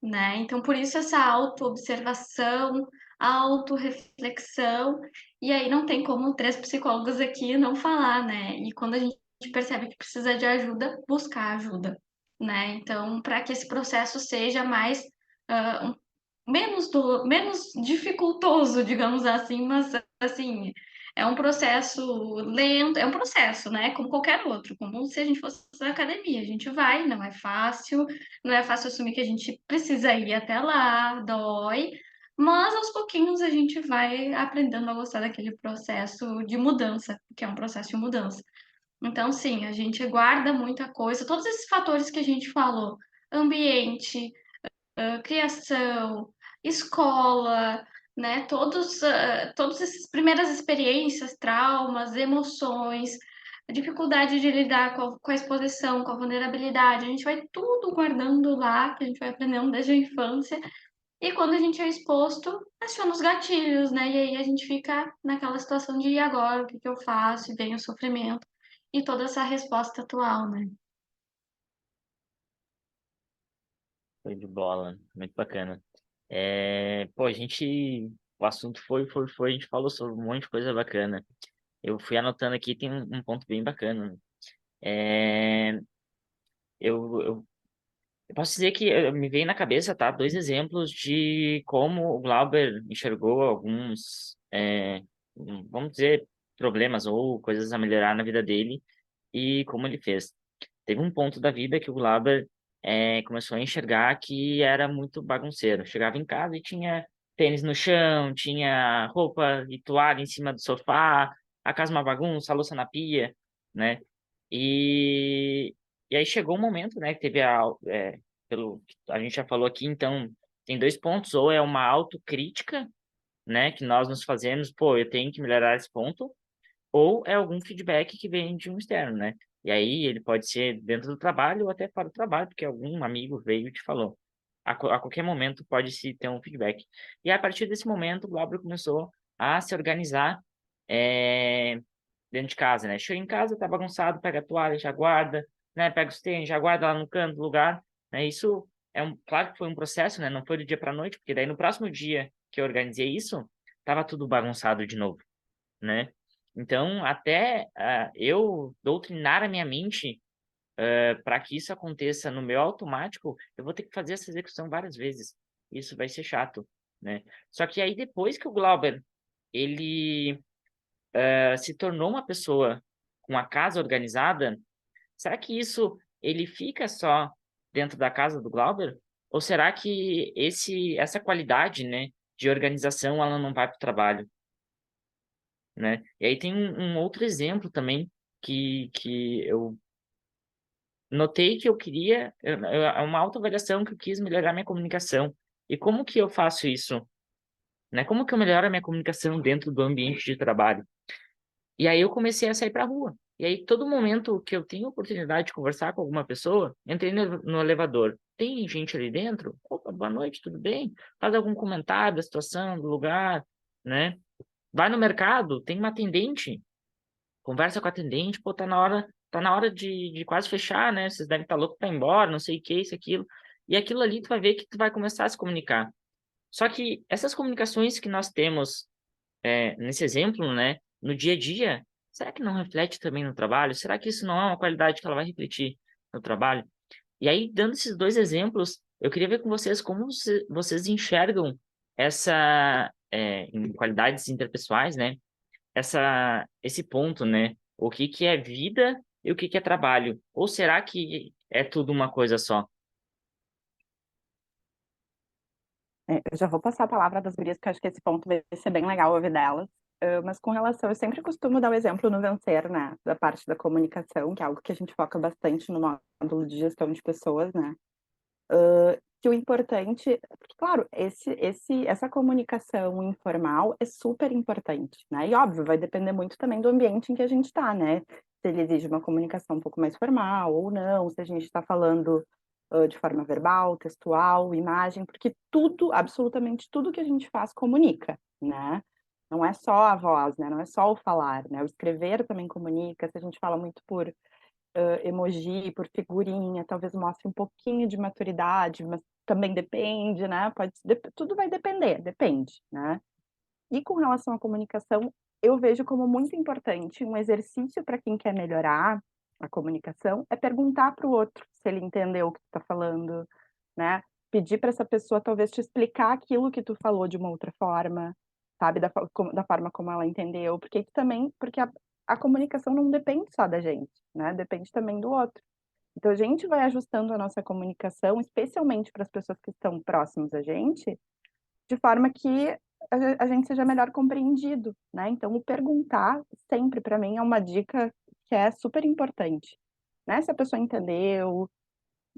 né? Então, por isso essa autoobservação, autorreflexão, e aí não tem como três psicólogos aqui não falar, né? E quando a gente percebe que precisa de ajuda, buscar ajuda, né? Então, para que esse processo seja mais menos dificultoso, digamos assim, mas assim, é um processo lento, é um processo, né? Como qualquer outro, como se a gente fosse na academia. A gente vai, não é fácil assumir que a gente precisa ir até lá, dói, mas aos pouquinhos a gente vai aprendendo a gostar daquele processo de mudança, que é um processo de mudança. Então, sim, a gente guarda muita coisa, todos esses fatores que a gente falou, ambiente, criação, escola, né? Todas essas primeiras experiências, traumas, emoções, a dificuldade de lidar com a exposição, com a vulnerabilidade, a gente vai tudo guardando lá, que a gente vai aprendendo desde a infância, e quando a gente é exposto, aciona os gatilhos, né? E aí a gente fica naquela situação de e agora, o que que eu faço? E vem o sofrimento e toda essa resposta atual, né? Foi de bola, muito bacana. Pô, o assunto foi, a gente falou sobre um monte de coisa bacana. Eu fui anotando aqui, tem um ponto bem bacana, né? É, eu, eu, eu posso dizer que me veio na cabeça, tá? Dois exemplos de como o Glauber enxergou alguns, vamos dizer, problemas ou coisas a melhorar na vida dele e como ele fez. Teve um ponto da vida que o Glauber começou a enxergar que era muito bagunceiro. Chegava em casa e tinha tênis no chão, tinha roupa e toalha em cima do sofá, a casa uma bagunça, a louça na pia, né? E, e aí chegou um momento, né, que teve pelo que a gente já falou aqui, então tem dois pontos, ou é uma autocrítica, né, que nós nos fazemos, pô, eu tenho que melhorar esse ponto, ou é algum feedback que vem de um externo, né? E aí ele pode ser dentro do trabalho ou até fora do trabalho, porque algum amigo veio e te falou. A qualquer momento pode se ter um feedback. E a partir desse momento, o Glauber começou a se organizar é, dentro de casa, né? Chega em casa, tá bagunçado, pega a toalha, já guarda, né? Pega os tênis, já guarda lá no canto do lugar, né? Isso claro que foi um processo, né? Não foi do dia para noite, porque daí no próximo dia que eu organizei isso, tava tudo bagunçado de novo, né? Então, até eu doutrinar a minha mente para que isso aconteça no meu automático, eu vou ter que fazer essa execução várias vezes. Isso vai ser chato, né? Só que aí depois que o Glauber ele se tornou uma pessoa com a casa organizada, será que isso ele fica só dentro da casa do Glauber? Ou será que essa qualidade, né, de organização ela não vai para o trabalho? Né? E aí tem um outro exemplo também que eu notei que eu queria, é uma autoavaliação que eu quis melhorar minha comunicação. E como que eu faço isso? Né? Como que eu melhoro a minha comunicação dentro do ambiente de trabalho? E aí eu comecei a sair para a rua. E aí todo momento que eu tenho oportunidade de conversar com alguma pessoa, entrei no elevador. Tem gente ali dentro? Opa, boa noite, tudo bem? Faz algum comentário da situação, do lugar, né? Vai no mercado, tem uma atendente, conversa com a atendente, pô, tá na hora de quase fechar, né? Vocês devem estar loucos para ir embora, não sei o que, isso, aquilo. E aquilo ali tu vai ver que tu vai começar a se comunicar. Só que essas comunicações que nós temos nesse exemplo, né, no dia a dia, será que não reflete também no trabalho? Será que isso não é uma qualidade que ela vai refletir no trabalho? E aí, dando esses dois exemplos, eu queria ver com vocês como vocês enxergam em qualidades interpessoais, né? Esse ponto, né? O que que é vida e o que que é trabalho? Ou será que é tudo uma coisa só? Eu já vou passar a palavra das gurias, porque eu acho que esse ponto vai ser bem legal ouvir delas. Mas com relação, eu sempre costumo dar o exemplo no Vencer, né, da parte da comunicação, que é algo que a gente foca bastante no módulo de gestão de pessoas, né, que o importante, porque, claro, essa comunicação informal é super importante, né, e óbvio, vai depender muito também do ambiente em que a gente está, né, se ele exige uma comunicação um pouco mais formal ou não, se a gente está falando de forma verbal, textual, imagem, porque tudo, absolutamente tudo que a gente faz comunica, né? Não é só a voz, né? Não é só o falar, né? O escrever também comunica. Se a gente fala muito por emoji, por figurinha, talvez mostre um pouquinho de maturidade, mas também depende, né? Tudo vai depender, depende, né? E com relação à comunicação, eu vejo como muito importante um exercício para quem quer melhorar a comunicação é perguntar para o outro se ele entendeu o que tu está falando, né? Pedir para essa pessoa talvez te explicar aquilo que tu falou de uma outra forma, sabe? Da forma como ela entendeu, porque a comunicação não depende só da gente, né? Depende também do outro. Então a gente vai ajustando a nossa comunicação, especialmente para as pessoas que estão próximas a gente, de forma que a gente seja melhor compreendido, né? Então, o perguntar sempre, para mim, é uma dica que é super importante, né? Se a pessoa entendeu,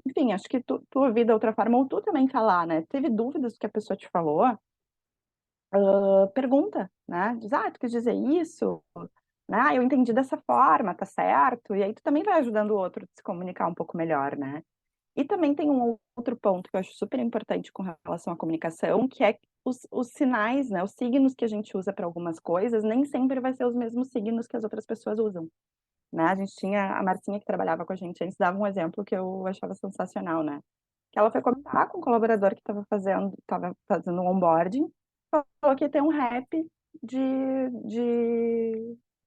enfim, acho que tu ouvir da outra forma, ou tu também falar, né? Teve dúvidas do que a pessoa te falou, pergunta, né? Diz, tu quis dizer isso? Né? Eu entendi dessa forma, tá certo? E aí tu também vai ajudando o outro a se comunicar um pouco melhor, né? E também tem um outro ponto que eu acho super importante com relação à comunicação, que é os sinais, né? Os signos que a gente usa para algumas coisas, nem sempre vai ser os mesmos signos que as outras pessoas usam, né? A gente tinha a Marcinha que trabalhava com a gente antes, dava um exemplo que eu achava sensacional, né? Que ela foi comentar com um colaborador que estava fazendo um onboarding, falou que ia ter um rap de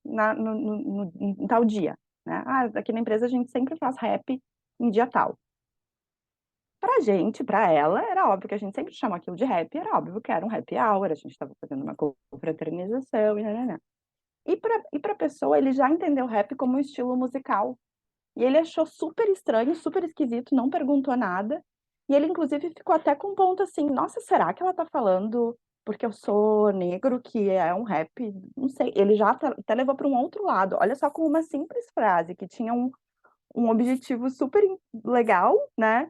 em tal dia, né? Aqui na empresa a gente sempre faz rap em dia tal. Pra gente, pra ela, era óbvio que a gente sempre chama aquilo de rap, era óbvio que era um happy hour, a gente estava fazendo uma confraternização e nananã. E pra pessoa, ele já entendeu o rap como um estilo musical. E ele achou super estranho, super esquisito, não perguntou nada. E ele, inclusive, ficou até com um ponto assim: nossa, será que ela tá falando porque eu sou negro, que é um rap? Não sei. Ele já até levou para um outro lado. Olha só, com uma simples frase que tinha um objetivo super legal, né?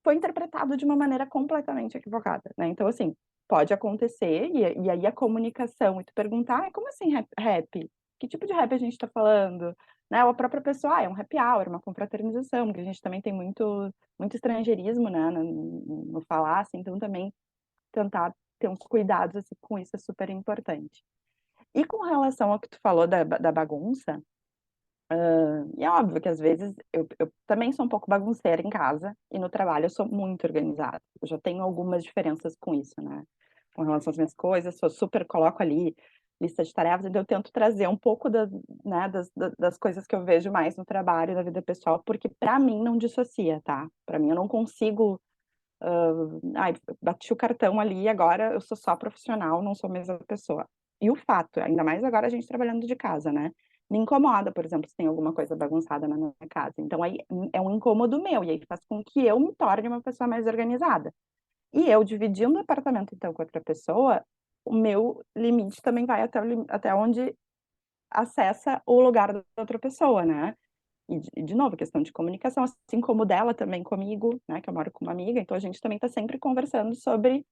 Foi interpretado de uma maneira completamente equivocada, né? Então, assim, pode acontecer, e aí a comunicação, e tu perguntar, como assim rap? Que tipo de rap a gente tá falando? Né? Ou a própria pessoa, é um happy hour, uma confraternização, porque a gente também tem muito estrangeirismo, né, no falar, assim, então também tentar ter uns cuidados, assim, com isso é super importante. E com relação ao que tu falou da bagunça, e é óbvio que às vezes eu também sou um pouco bagunceira em casa e no trabalho eu sou muito organizada. Eu já tenho algumas diferenças com isso, né? Com relação às minhas coisas, sou super, coloco ali lista de tarefas, então eu tento trazer um pouco né, das coisas que eu vejo mais no trabalho e na vida pessoal, porque para mim não dissocia, tá? Para mim eu não consigo, bati o cartão ali, agora eu sou só profissional, não sou a mesma pessoa. E o fato, ainda mais agora a gente trabalhando de casa, né? Me incomoda, por exemplo, se tem alguma coisa bagunçada na minha casa. Então aí é um incômodo meu, e aí faz com que eu me torne uma pessoa mais organizada. E eu dividindo o apartamento, então, com outra pessoa, o meu limite também vai até onde acessa o lugar da outra pessoa, né? E de novo, questão de comunicação, assim como dela também comigo, né? Que eu moro com uma amiga, então a gente também está sempre conversando sobre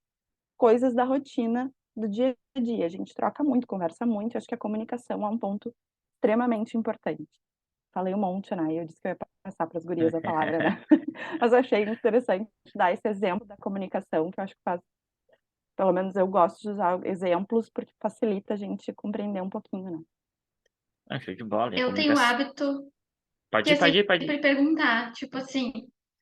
coisas da rotina do dia a dia. A gente troca muito, conversa muito, e acho que a comunicação é um ponto extremamente importante. Falei um monte, né? E eu disse que eu ia passar para as gurias a palavra, né? Mas eu achei interessante dar esse exemplo da comunicação, que eu acho que faz, pelo menos eu gosto de usar exemplos, porque facilita a gente compreender um pouquinho, né? Show de bola. E a Eu tenho o comunicação. hábito Pode de ir, pode ir, pode ir. sempre perguntar, tipo assim,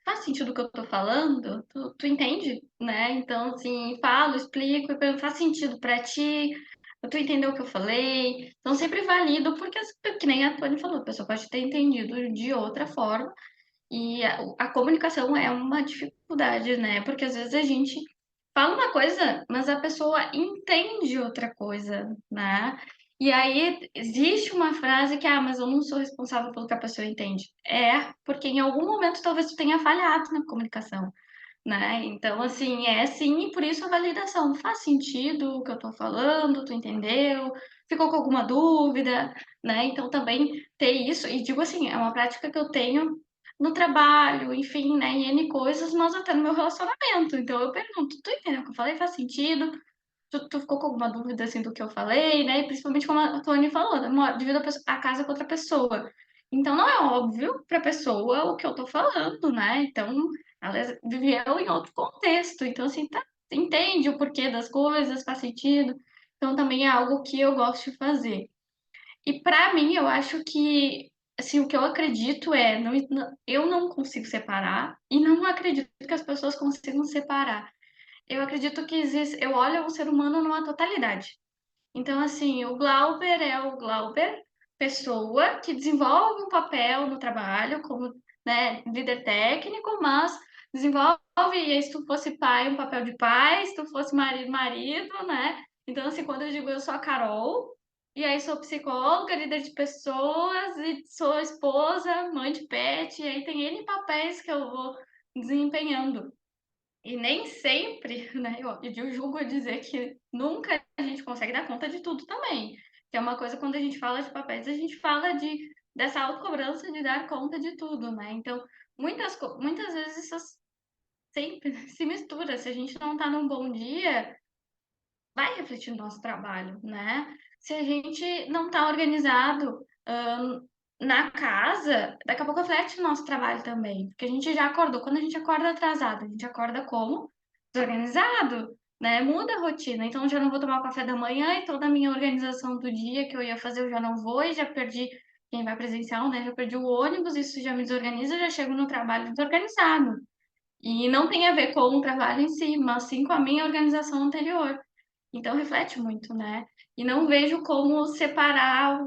faz sentido o que eu tô falando? Tu entende? Né? Então, assim, falo, explico, e pergunto, faz sentido pra ti? Tu entendeu o que eu falei? Então, sempre valido, porque, que nem a Tony falou, a pessoa pode ter entendido de outra forma, e a comunicação é uma dificuldade, né? Porque às vezes a gente fala uma coisa, mas a pessoa entende outra coisa, né? E aí existe uma frase que, mas eu não sou responsável pelo que a pessoa entende. É, porque em algum momento talvez tu tenha falhado na comunicação, né? Então, assim, é sim, e por isso a validação. Faz sentido o que eu tô falando, tu entendeu? Ficou com alguma dúvida, né? Então, também ter isso, e digo assim, é uma prática que eu tenho no trabalho, enfim, né? Em N coisas, mas até no meu relacionamento. Então, eu pergunto, tu entendeu o que eu falei? Faz sentido? Tu ficou com alguma dúvida, assim, do que eu falei, né? E principalmente como a Tony falou, né? Divido a casa com outra pessoa. Então, não é óbvio para a pessoa o que eu tô falando, né? Então, ela viveu em outro contexto. Então, assim, tá, entende o porquê das coisas, faz sentido. Então, também é algo que eu gosto de fazer. E para mim, eu acho que, assim, o que eu acredito é, eu não consigo separar e não acredito que as pessoas consigam separar. Eu acredito que existe, eu olho o ser humano numa totalidade. Então, assim, o Glauber é o Glauber, pessoa que desenvolve um papel no trabalho como, né, líder técnico, mas desenvolve, e aí se tu fosse pai, um papel de pai, se tu fosse marido, marido, né? Então, assim, quando eu digo eu sou a Carol, e aí sou psicóloga, líder de pessoas, e sou esposa, mãe de pet, e aí tem N papéis que eu vou desempenhando. E nem sempre, né? Eu julgo a dizer que nunca a gente consegue dar conta de tudo também. Que é uma coisa, quando a gente fala de papéis, a gente fala dessa autocobrança de dar conta de tudo, né? Então, muitas vezes isso sempre se mistura. Se a gente não tá num bom dia, vai refletir no nosso trabalho, né? Se a gente não está organizado, na casa, daqui a pouco reflete no nosso trabalho também, porque a gente já acordou. Quando a gente acorda atrasado, a gente acorda como? Desorganizado, né? Muda a rotina. Então, eu já não vou tomar o café da manhã e toda a minha organização do dia que eu ia fazer, eu já não vou e já perdi. Quem vai presencial, né? Já perdi o ônibus, isso já me desorganiza, já chego no trabalho desorganizado. E não tem a ver com o trabalho em si, mas sim com a minha organização anterior. Então reflete muito, né? E não vejo como separar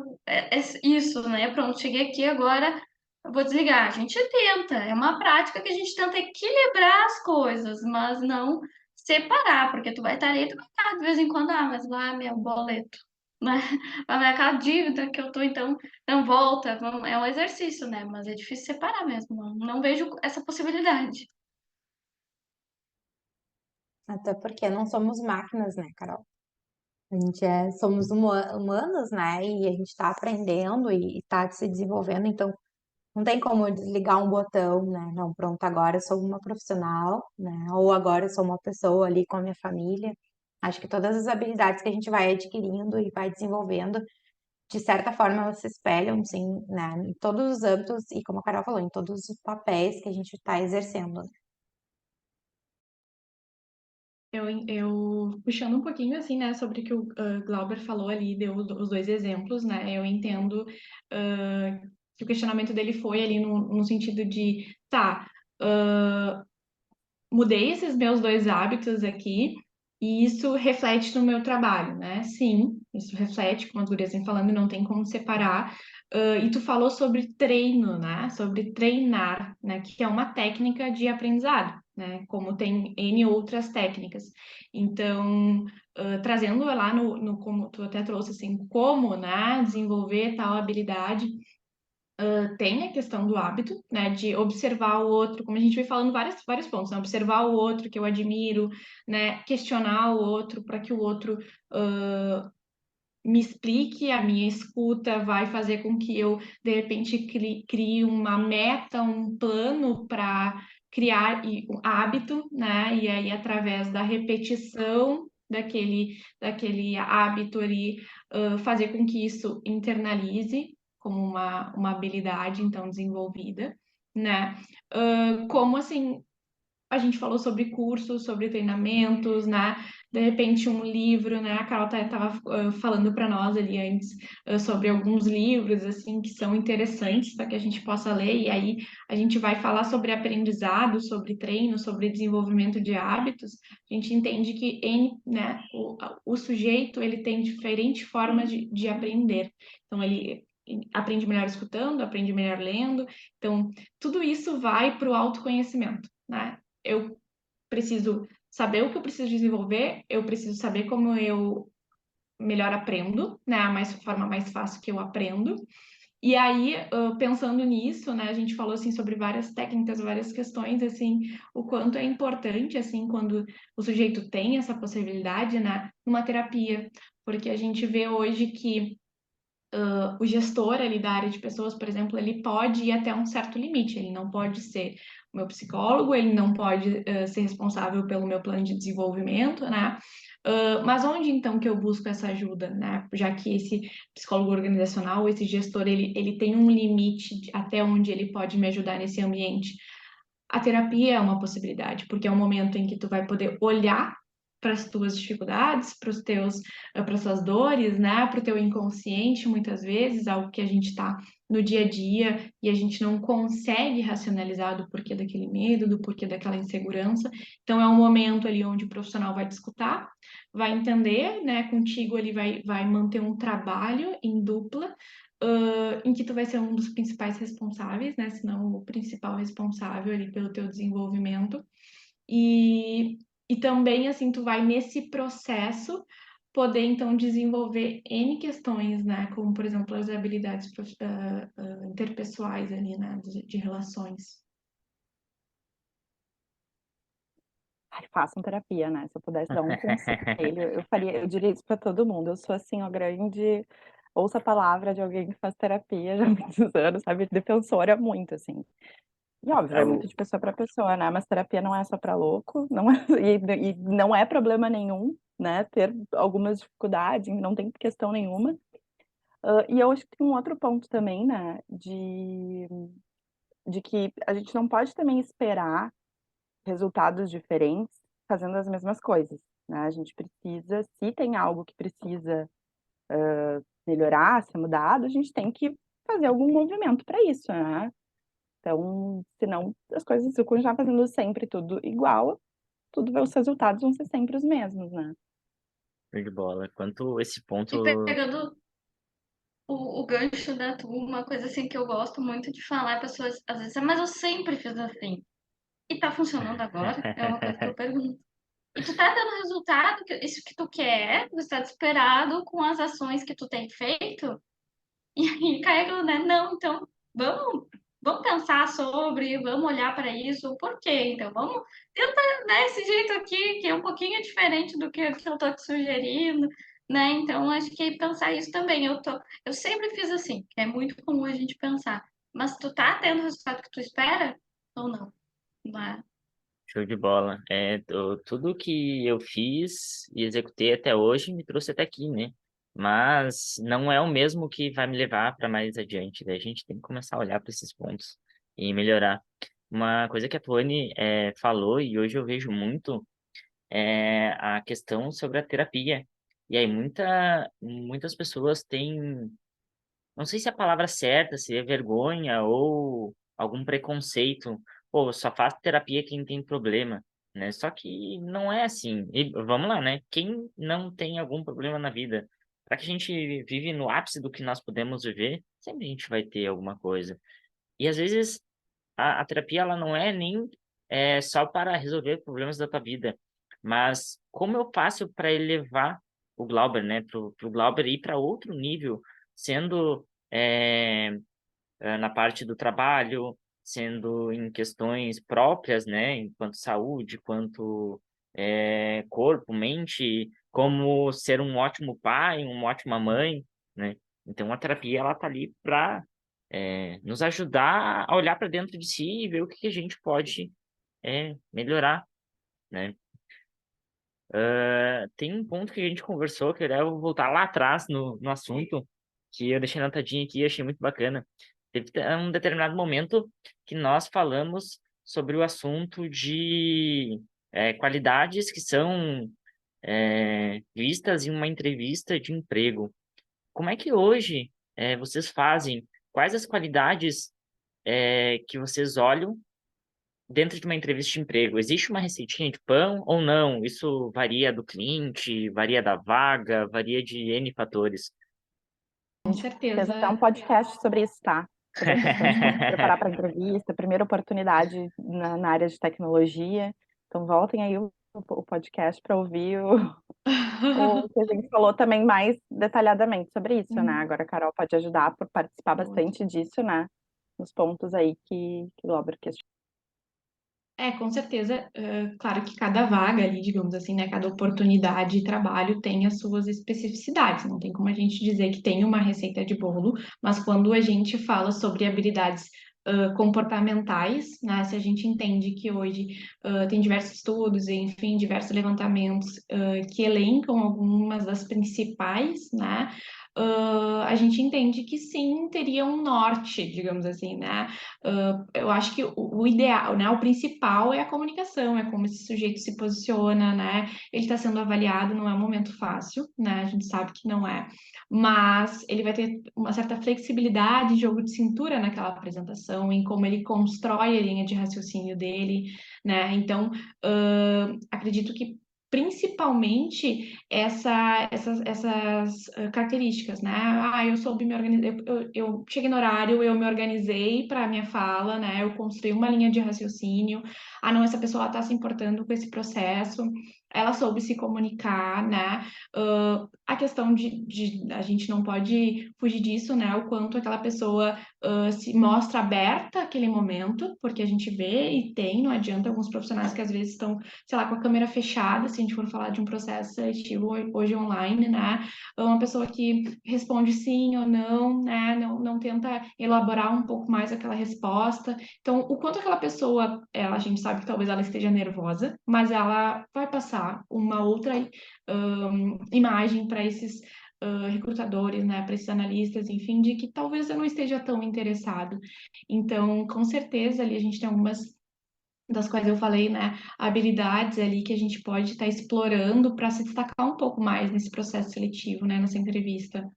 isso, né? Pronto, cheguei aqui agora, eu vou desligar. A gente tenta, é uma prática que a gente tenta equilibrar as coisas, mas não separar, porque tu vai estar ali, tu vai estar de vez em quando, mas lá meu boleto, né? Vai ver aquela dívida que eu tô, então não volta, é um exercício, né? Mas é difícil separar mesmo, não vejo essa possibilidade. Até porque não somos máquinas, né, Carol? A gente somos humanos, né? E a gente está aprendendo e está se desenvolvendo, então não tem como desligar um botão, né? Não, pronto, agora eu sou uma profissional, né? Ou agora eu sou uma pessoa ali com a minha família. Acho que todas as habilidades que a gente vai adquirindo e vai desenvolvendo, de certa forma, elas se espelham, sim, né? Em todos os âmbitos e, como a Carol falou, em todos os papéis que a gente está exercendo. Eu puxando um pouquinho assim, né, sobre o que o Glauber falou ali, deu os dois exemplos, né, eu entendo que o questionamento dele foi ali no sentido de, tá, mudei esses meus dois hábitos aqui e isso reflete no meu trabalho, né? Sim, isso reflete, como as gurias vêm falando, não tem como separar. E tu falou sobre treino, né? Sobre treinar, né? Que é uma técnica de aprendizado, né? Como tem N outras técnicas. Então, trazendo lá como tu até trouxe, assim, como, né? Desenvolver tal habilidade tem a questão do hábito, né, de observar o outro, como a gente vem falando vários pontos, né, observar o outro que eu admiro, né, questionar o outro para que o outro me explique, a minha escuta vai fazer com que eu, de repente, crie uma meta, um plano para criar um hábito, né, e aí através da repetição daquele hábito ali, fazer com que isso internalize como uma habilidade, então, desenvolvida, né? Como, assim, a gente falou sobre cursos, sobre treinamentos, né? De repente, um livro, né? A Carol estava falando para nós ali antes sobre alguns livros, assim, que são interessantes para que a gente possa ler, e aí a gente vai falar sobre aprendizado, sobre treino, sobre desenvolvimento de hábitos. A gente entende que né, o sujeito, ele tem diferentes formas de aprender. Então, ele aprende melhor escutando, aprende melhor lendo. Então, tudo isso vai para o autoconhecimento, né? Eu preciso saber o que eu preciso desenvolver, eu preciso saber como eu melhor aprendo, né? A forma mais fácil que eu aprendo. E aí, pensando nisso, né, a gente falou assim sobre várias técnicas, várias questões, assim, o quanto é importante, assim, quando o sujeito tem essa possibilidade, né, numa terapia, porque a gente vê hoje que o gestor ali da área de pessoas, por exemplo, ele pode ir até um certo limite, ele não pode ser o meu psicólogo, ele não pode ser responsável pelo meu plano de desenvolvimento, né? Mas onde então que eu busco essa ajuda, né? Já que esse psicólogo organizacional, esse gestor, ele tem um limite até onde ele pode me ajudar nesse ambiente. A terapia é uma possibilidade, porque é um momento em que tu vai poder olhar para as tuas dificuldades, para as suas dores, né, para o teu inconsciente, muitas vezes, algo que a gente está no dia a dia e a gente não consegue racionalizar do porquê daquele medo, do porquê daquela insegurança. Então é um momento ali onde o profissional vai te escutar, vai entender, né, contigo ele vai manter um trabalho em dupla, em que tu vai ser um dos principais responsáveis, né? Se não o principal responsável ali pelo teu desenvolvimento. E, e também, assim, tu vai nesse processo poder, então, desenvolver N questões, né? Como, por exemplo, as habilidades interpessoais ali, né? De relações. ai, façam terapia, né? Se eu pudesse dar um conselho, eu diria isso para todo mundo. Eu sou assim, ó, grande, ouço a palavra de alguém que faz terapia já há muitos anos, sabe? Defensora muito, assim. E óbvio, É vai o, muito de pessoa para pessoa, né? Mas terapia não é só para louco, não é, e não é problema nenhum, né? Ter algumas dificuldades, não tem questão nenhuma. E eu acho que tem um outro ponto também, né? De que a gente não pode também esperar resultados diferentes fazendo as mesmas coisas, né? A gente precisa, se tem algo que precisa melhorar, ser mudado, a gente tem que fazer algum movimento para isso, né? Então, senão as coisas, se eu continuar fazendo sempre tudo igual, os resultados vão ser sempre os mesmos, né? show de bola. Quanto esse ponto. E pegando o gancho da tua, uma coisa assim que eu gosto muito de falar, a pessoas às vezes, mas eu sempre fiz assim. E tá funcionando agora? É uma coisa que eu pergunto. E tu tá dando resultado, isso que tu quer, tu está desesperado com as ações que tu tem feito? E aí cai aquilo, né? Não, então vamos, vamos pensar sobre, vamos olhar para isso, por quê? Então vamos tentar, né, esse jeito aqui, que é um pouquinho diferente do que eu tô te sugerindo, né? Então acho que pensar isso também. Eu sempre fiz assim, é muito comum a gente pensar, mas tu tá tendo o resultado que tu espera ou não? Não é? Show de bola. Tudo que eu fiz e executei até hoje me trouxe até aqui, né? Mas não é o mesmo que vai me levar para mais adiante. Daí a gente tem que começar a olhar para esses pontos e melhorar. Uma coisa que a Tuane falou, e hoje eu vejo muito, é a questão sobre a terapia. E aí muitas pessoas têm, não sei se a palavra certa seria vergonha ou algum preconceito. Pô, só faz terapia quem tem problema, né? Só que não é assim. E vamos lá, né? Quem não tem algum problema na vida? Para que a gente vive no ápice do que nós podemos viver, sempre a gente vai ter alguma coisa. E às vezes a terapia ela não é nem só para resolver problemas da tua vida, mas como eu faço para elevar o Glauber, né? Pro Glauber ir para outro nível, sendo na parte do trabalho, sendo em questões próprias, né, enquanto saúde, quanto corpo, mente, como ser um ótimo pai, uma ótima mãe, né? Então a terapia ela tá ali para nos ajudar a olhar para dentro de si e ver o que que a gente pode melhorar, né? Tem um ponto que a gente conversou, que eu vou voltar lá atrás no assunto, que eu deixei anotadinho aqui e achei muito bacana. Teve um determinado momento que nós falamos sobre o assunto de qualidades que são vistas em uma entrevista de emprego. Como é que hoje vocês fazem? Quais as qualidades que vocês olham dentro de uma entrevista de emprego, existe uma receitinha de pão ou não? Isso varia do cliente, varia da vaga, varia de N fatores. Com Fez até um certeza. podcast sobre isso, tá? Sobre a questão de como se preparar para a entrevista, primeira oportunidade na área de tecnologia. Então voltem aí o podcast para ouvir o que a gente falou também mais detalhadamente sobre isso, né? Agora a Carol pode ajudar por participar bastante disso, né? Nos pontos aí que o Glauber questionou. Com certeza, claro que cada vaga ali, digamos assim, né, cada oportunidade de trabalho tem as suas especificidades, não tem como a gente dizer que tem uma receita de bolo, mas quando a gente fala sobre habilidades comportamentais, né, se a gente entende que hoje tem diversos estudos, enfim, diversos levantamentos que elencam algumas das principais, né, a gente entende que sim, teria um norte, digamos assim, né? Eu acho que o ideal, né, o principal é a comunicação, é como esse sujeito se posiciona, né? Ele está sendo avaliado, não é um momento fácil, né? A gente sabe que não é, mas ele vai ter uma certa flexibilidade, jogo de cintura naquela apresentação, em como ele constrói a linha de raciocínio dele, né? Então, acredito que principalmente essas características, né? Eu soube me organizar, eu cheguei no horário, eu me organizei para a minha fala, né? Eu construí uma linha de raciocínio. Não, essa pessoa está se importando com esse processo. ela soube se comunicar, né? A questão de a gente não pode fugir disso, né? O quanto aquela pessoa se mostra aberta àquele momento, porque a gente vê e tem, não adianta alguns profissionais que às vezes estão, sei lá, com a câmera fechada, se a gente for falar de um processo seletivo hoje online, né? Uma pessoa que responde sim ou não, né? Não tenta elaborar um pouco mais aquela resposta. Então, o quanto aquela pessoa, a gente sabe que talvez ela esteja nervosa, mas ela vai passar uma outra imagem para esses recrutadores, né, para esses analistas, enfim, de que talvez eu não esteja tão interessado. Então, com certeza, ali a gente tem algumas das quais eu falei, né, habilidades ali que a gente pode estar explorando para se destacar um pouco mais nesse processo seletivo, né, nessa entrevista.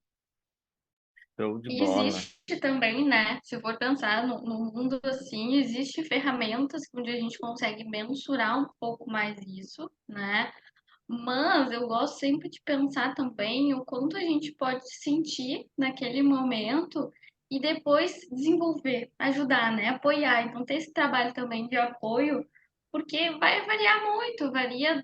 Show de E bola. existe também, né? Se eu for pensar no mundo assim, existem ferramentas onde a gente consegue mensurar um pouco mais isso, né? Mas eu gosto sempre de pensar também o quanto a gente pode sentir naquele momento e depois desenvolver, ajudar, né? Apoiar. Então, ter esse trabalho também de apoio, porque vai variar muito, varia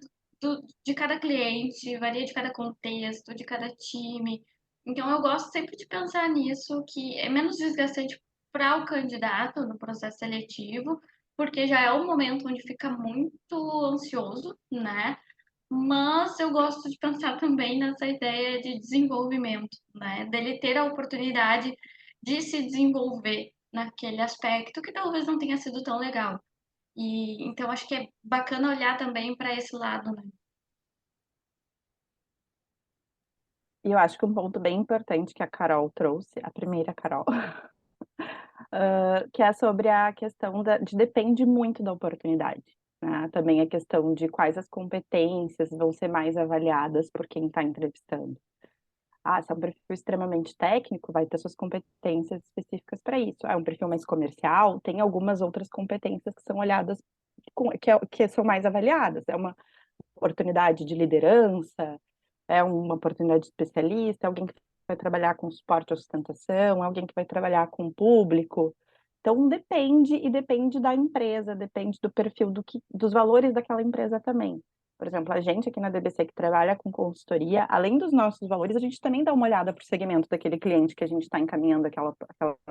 de cada cliente, varia de cada contexto, de cada time. Então, eu gosto sempre de pensar nisso, que é menos desgastante para o candidato no processo seletivo, porque já é um momento onde fica muito ansioso, né? Mas eu gosto de pensar também nessa ideia de desenvolvimento, né? Dele ter a oportunidade de se desenvolver naquele aspecto que talvez não tenha sido tão legal. E então acho que é bacana olhar também para esse lado, né? E eu acho que um ponto bem importante que a Carol trouxe, a primeira Carol, que é sobre a questão de depende muito da oportunidade, né? Também a questão de quais as competências vão ser mais avaliadas por quem está entrevistando. Ah, se é um perfil extremamente técnico, vai ter suas competências específicas para isso. Ah, é um perfil mais comercial, tem algumas outras competências que são olhadas, que são mais avaliadas. É uma oportunidade de liderança, é uma oportunidade de especialista, é alguém que vai trabalhar com suporte à sustentação, é alguém que vai trabalhar com o público. Então depende e depende da empresa, depende do perfil dos valores daquela empresa também. Por exemplo, a gente aqui na DBC que trabalha com consultoria, além dos nossos valores, a gente também dá uma olhada para o segmento daquele cliente que a gente está encaminhando aquela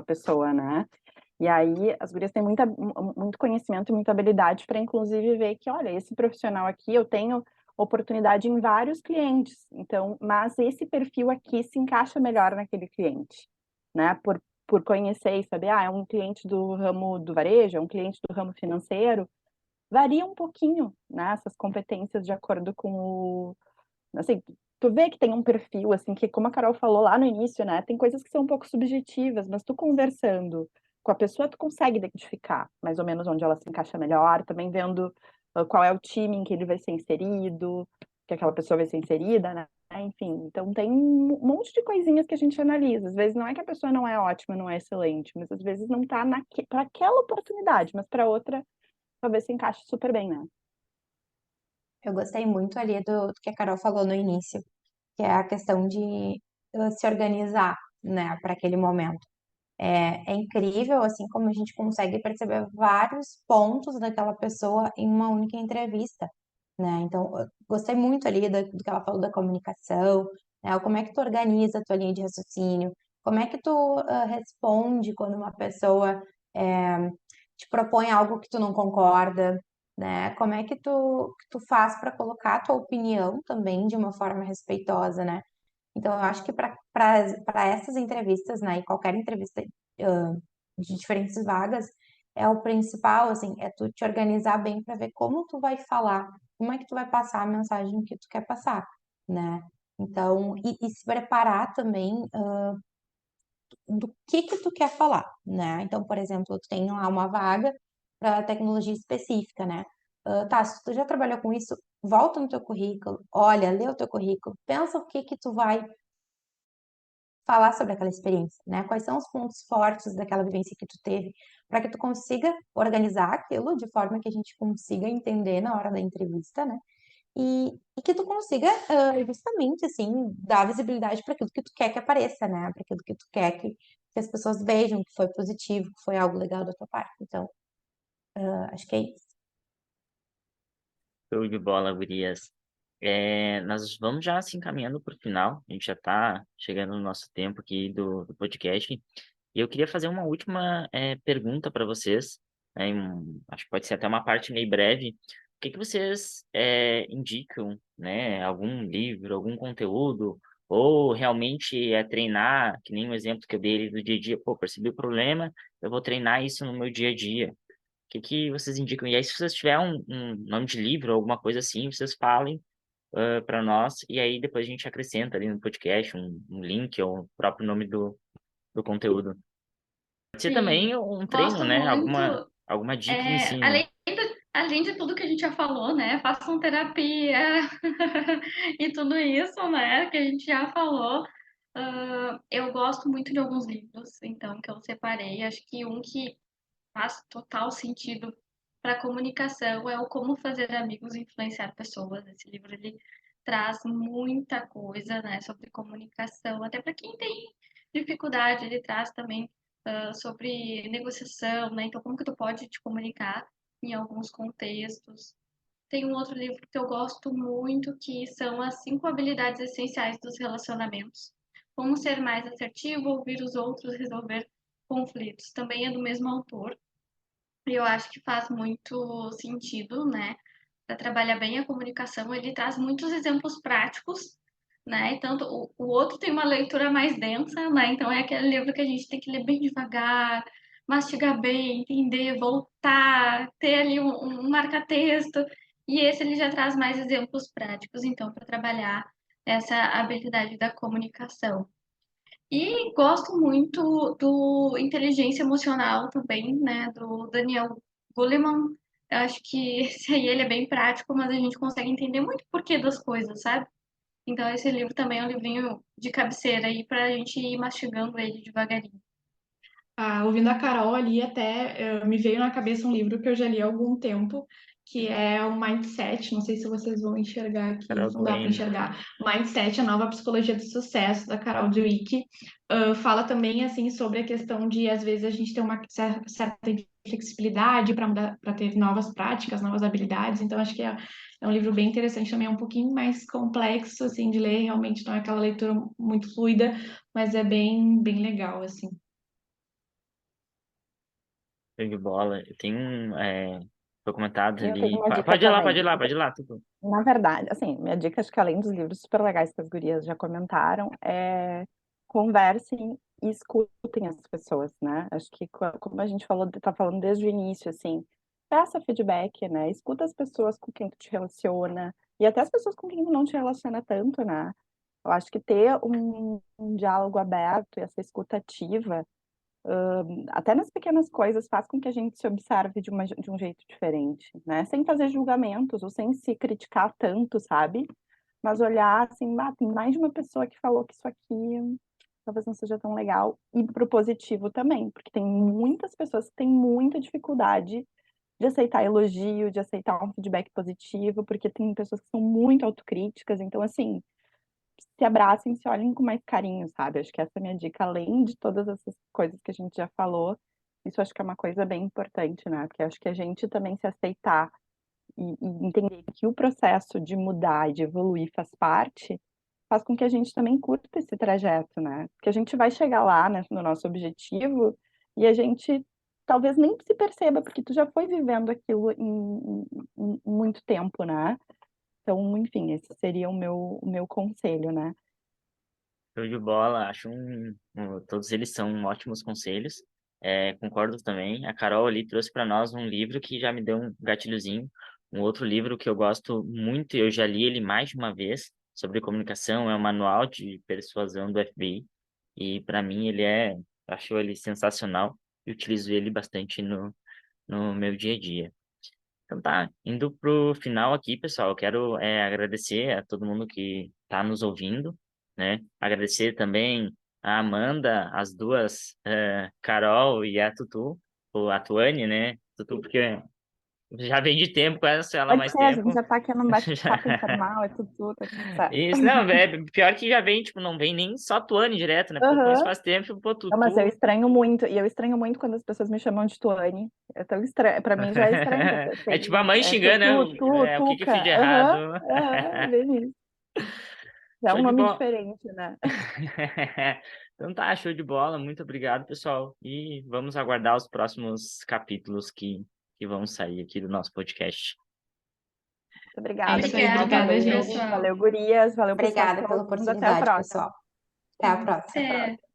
pessoa, né? E aí as gurias têm muito conhecimento e muita habilidade para, inclusive, ver que, olha, esse profissional aqui eu tenho oportunidade em vários clientes, então, mas esse perfil aqui se encaixa melhor naquele cliente, né? Por conhecer e saber, é um cliente do ramo do varejo, é um cliente do ramo financeiro, varia um pouquinho, né? Essas competências de acordo com assim, tu vê que tem um perfil, assim, que como a Carol falou lá no início, né? Tem coisas que são um pouco subjetivas, mas tu conversando com a pessoa, tu consegue identificar mais ou menos onde ela se encaixa melhor, também vendo qual é o time em que ele vai ser inserido, que aquela pessoa vai ser inserida, né? Enfim, então tem um monte de coisinhas que a gente analisa. Às vezes não é que a pessoa não é ótima, não é excelente, mas às vezes não tá para aquela oportunidade, mas para outra talvez se encaixe super bem, né? Eu gostei muito ali do que a Carol falou no início, que é a questão de se organizar, né, para aquele momento. É incrível, assim, como a gente consegue perceber vários pontos daquela pessoa em uma única entrevista, né? Então, eu gostei muito ali do que ela falou da comunicação, né? Como é que tu organiza a tua linha de raciocínio, como é que tu responde quando uma pessoa te propõe algo que tu não concorda, né? Como é que tu faz para colocar a tua opinião também de uma forma respeitosa, né? Então, eu acho que para essas entrevistas, né, e qualquer entrevista de diferentes vagas, é o principal, assim, é tu te organizar bem para ver como tu vai falar, como é que tu vai passar a mensagem que tu quer passar, né? Então, e se preparar também do que tu quer falar, né? Então, por exemplo, tu tem lá uma vaga para tecnologia específica, né? Tá, se tu já trabalhou com isso, volta no teu currículo, olha, lê o teu currículo, pensa o que tu vai falar sobre aquela experiência, né? Quais são os pontos fortes daquela vivência que tu teve, para que tu consiga organizar aquilo de forma que a gente consiga entender na hora da entrevista, né? E que tu consiga justamente assim dar visibilidade para aquilo que tu quer que apareça, né? Para aquilo que tu quer que as pessoas vejam que foi positivo, que foi algo legal da tua parte. Então, acho que é isso. Show de bola, gurias. Nós vamos já se encaminhando para o final, a gente já está chegando no nosso tempo aqui do podcast, e eu queria fazer uma última pergunta para vocês, né, acho que pode ser até uma parte meio breve. O que que vocês indicam, né? Algum livro, algum conteúdo, ou realmente é treinar, que nem o exemplo que eu dei ali do dia a dia, pô, percebi o problema, eu vou treinar isso no meu dia a dia. O que que vocês indicam? E aí, se vocês tiverem um nome de livro, alguma coisa assim, vocês falem para nós, e aí depois a gente acrescenta ali no podcast um link ou o próprio nome do conteúdo. Pode ser Sim, também um treino, gosto né? muito. Alguma dica de É, ensino. além de tudo que a gente já falou, né? Façam terapia e tudo isso, né? Que a gente já falou. Eu gosto muito de alguns livros, então, que eu separei. Acho que um que faz total sentido para comunicação é o Como Fazer Amigos e Influenciar Pessoas. Esse livro ele traz muita coisa, né, sobre comunicação, até para quem tem dificuldade. Ele traz também sobre negociação, né? Então, como que tu pode te comunicar em alguns contextos. Tem um outro livro que eu gosto muito, que são as 5 habilidades essenciais dos relacionamentos. Como ser mais assertivo, ouvir os outros, resolver conflitos. Também é do mesmo autor. E eu acho que faz muito sentido, né? Para trabalhar bem a comunicação, ele traz muitos exemplos práticos, né? E tanto o outro tem uma leitura mais densa, né? Então é aquele livro que a gente tem que ler bem devagar, mastigar bem, entender, voltar, ter ali um marca-texto. E esse ele já traz mais exemplos práticos, então, para trabalhar essa habilidade da comunicação. E gosto muito do Inteligência Emocional também, né, do Daniel Goleman. Eu acho que esse aí ele é bem prático, mas a gente consegue entender muito o porquê das coisas, sabe? Então esse livro também é um livrinho de cabeceira aí para a gente ir mastigando ele devagarinho. Ouvindo a Carol ali, até me veio na cabeça um livro que eu já li há algum tempo, que é o Mindset. Não sei se vocês vão enxergar aqui, Carol não dá para Duane. enxergar. Mindset, a nova psicologia do sucesso, da Carol Dweck. Fala também assim sobre a questão de, às vezes, a gente ter uma certa flexibilidade para ter novas práticas, novas habilidades. Então, acho que é um livro bem interessante também, é um pouquinho mais complexo assim de ler, realmente não é aquela leitura muito fluida, mas é bem, bem legal, assim. Show de bola. Eu tenho documentado Eu tenho ali. uma dica Pode ir lá, pode também. ir lá, pode ir lá, Tutu. Na verdade, assim, minha dica, acho que além dos livros super legais que as gurias já comentaram, é conversem e escutem as pessoas, né? Acho que, como a gente falou, tá falando desde o início, assim, peça feedback, né? Escuta as pessoas com quem tu te relaciona, e até as pessoas com quem tu não te relaciona tanto, né? Eu acho que ter um diálogo aberto e essa escuta ativa até nas pequenas coisas, faz com que a gente se observe de um jeito diferente, né? Sem fazer julgamentos ou sem se criticar tanto, sabe? Mas olhar assim, tem mais de uma pessoa que falou que isso aqui talvez não seja tão legal, e pro positivo também, porque tem muitas pessoas que têm muita dificuldade de aceitar elogio, de aceitar um feedback positivo, porque tem pessoas que são muito autocríticas, então assim, se abracem, se olhem com mais carinho, sabe? Acho que essa é a minha dica, além de todas essas coisas que a gente já falou, isso acho que é uma coisa bem importante, né? Porque acho que a gente também se aceitar e entender que o processo de mudar e de evoluir faz parte, faz com que a gente também curta esse trajeto, né? Porque a gente vai chegar lá, né, no nosso objetivo e a gente talvez nem se perceba, porque tu já foi vivendo aquilo em muito tempo, né? Então, enfim, esse seria o meu conselho, né? Show de bola. Acho todos eles são ótimos conselhos. Concordo também. A Carol ali trouxe para nós um livro que já me deu um gatilhozinho. Um outro livro que eu gosto muito, e eu já li ele mais de uma vez, sobre comunicação, é o Manual de Persuasão do FBI. E para mim acho ele sensacional e utilizo ele bastante no meu dia a dia. Então tá, indo pro final aqui, pessoal, eu quero agradecer a todo mundo que está nos ouvindo, né? Agradecer também a Amanda, as duas, Carol e a Tutu, ou a Tuane, né? Tutu, porque Já vem de tempo, conheço ela há Pode mais ser, a gente tempo. já tá aqui num bate-papo Já- informal, é tudo, tá tudo certo. Isso, não, pior que já vem, tipo, não vem nem só Tuane direto, né? Porque eu conheço Aham. faz tempo, pô, Não, mas eu tu... estranho muito, e eu estranho muito quando as pessoas me chamam de Tuane. É tão estranho, pra mim já é estranho, porque É tipo a mãe é tu, xingando, né? O que que eu fiz Tuca, de errado? aham, aham, bem isso. Já é um Show de nome bola. diferente, né? Então tá, show de bola. Muito obrigado, pessoal. E vamos aguardar os próximos capítulos que vão sair aqui do nosso podcast. Muito obrigada, isso aí, pessoal. Obrigada, obrigada, Valeu, gente. pessoal. valeu, gurias, valeu, pessoal, que Obrigada tá pela ouvindo. Até a oportunidade, próxima. pessoal. Até a próxima. Até.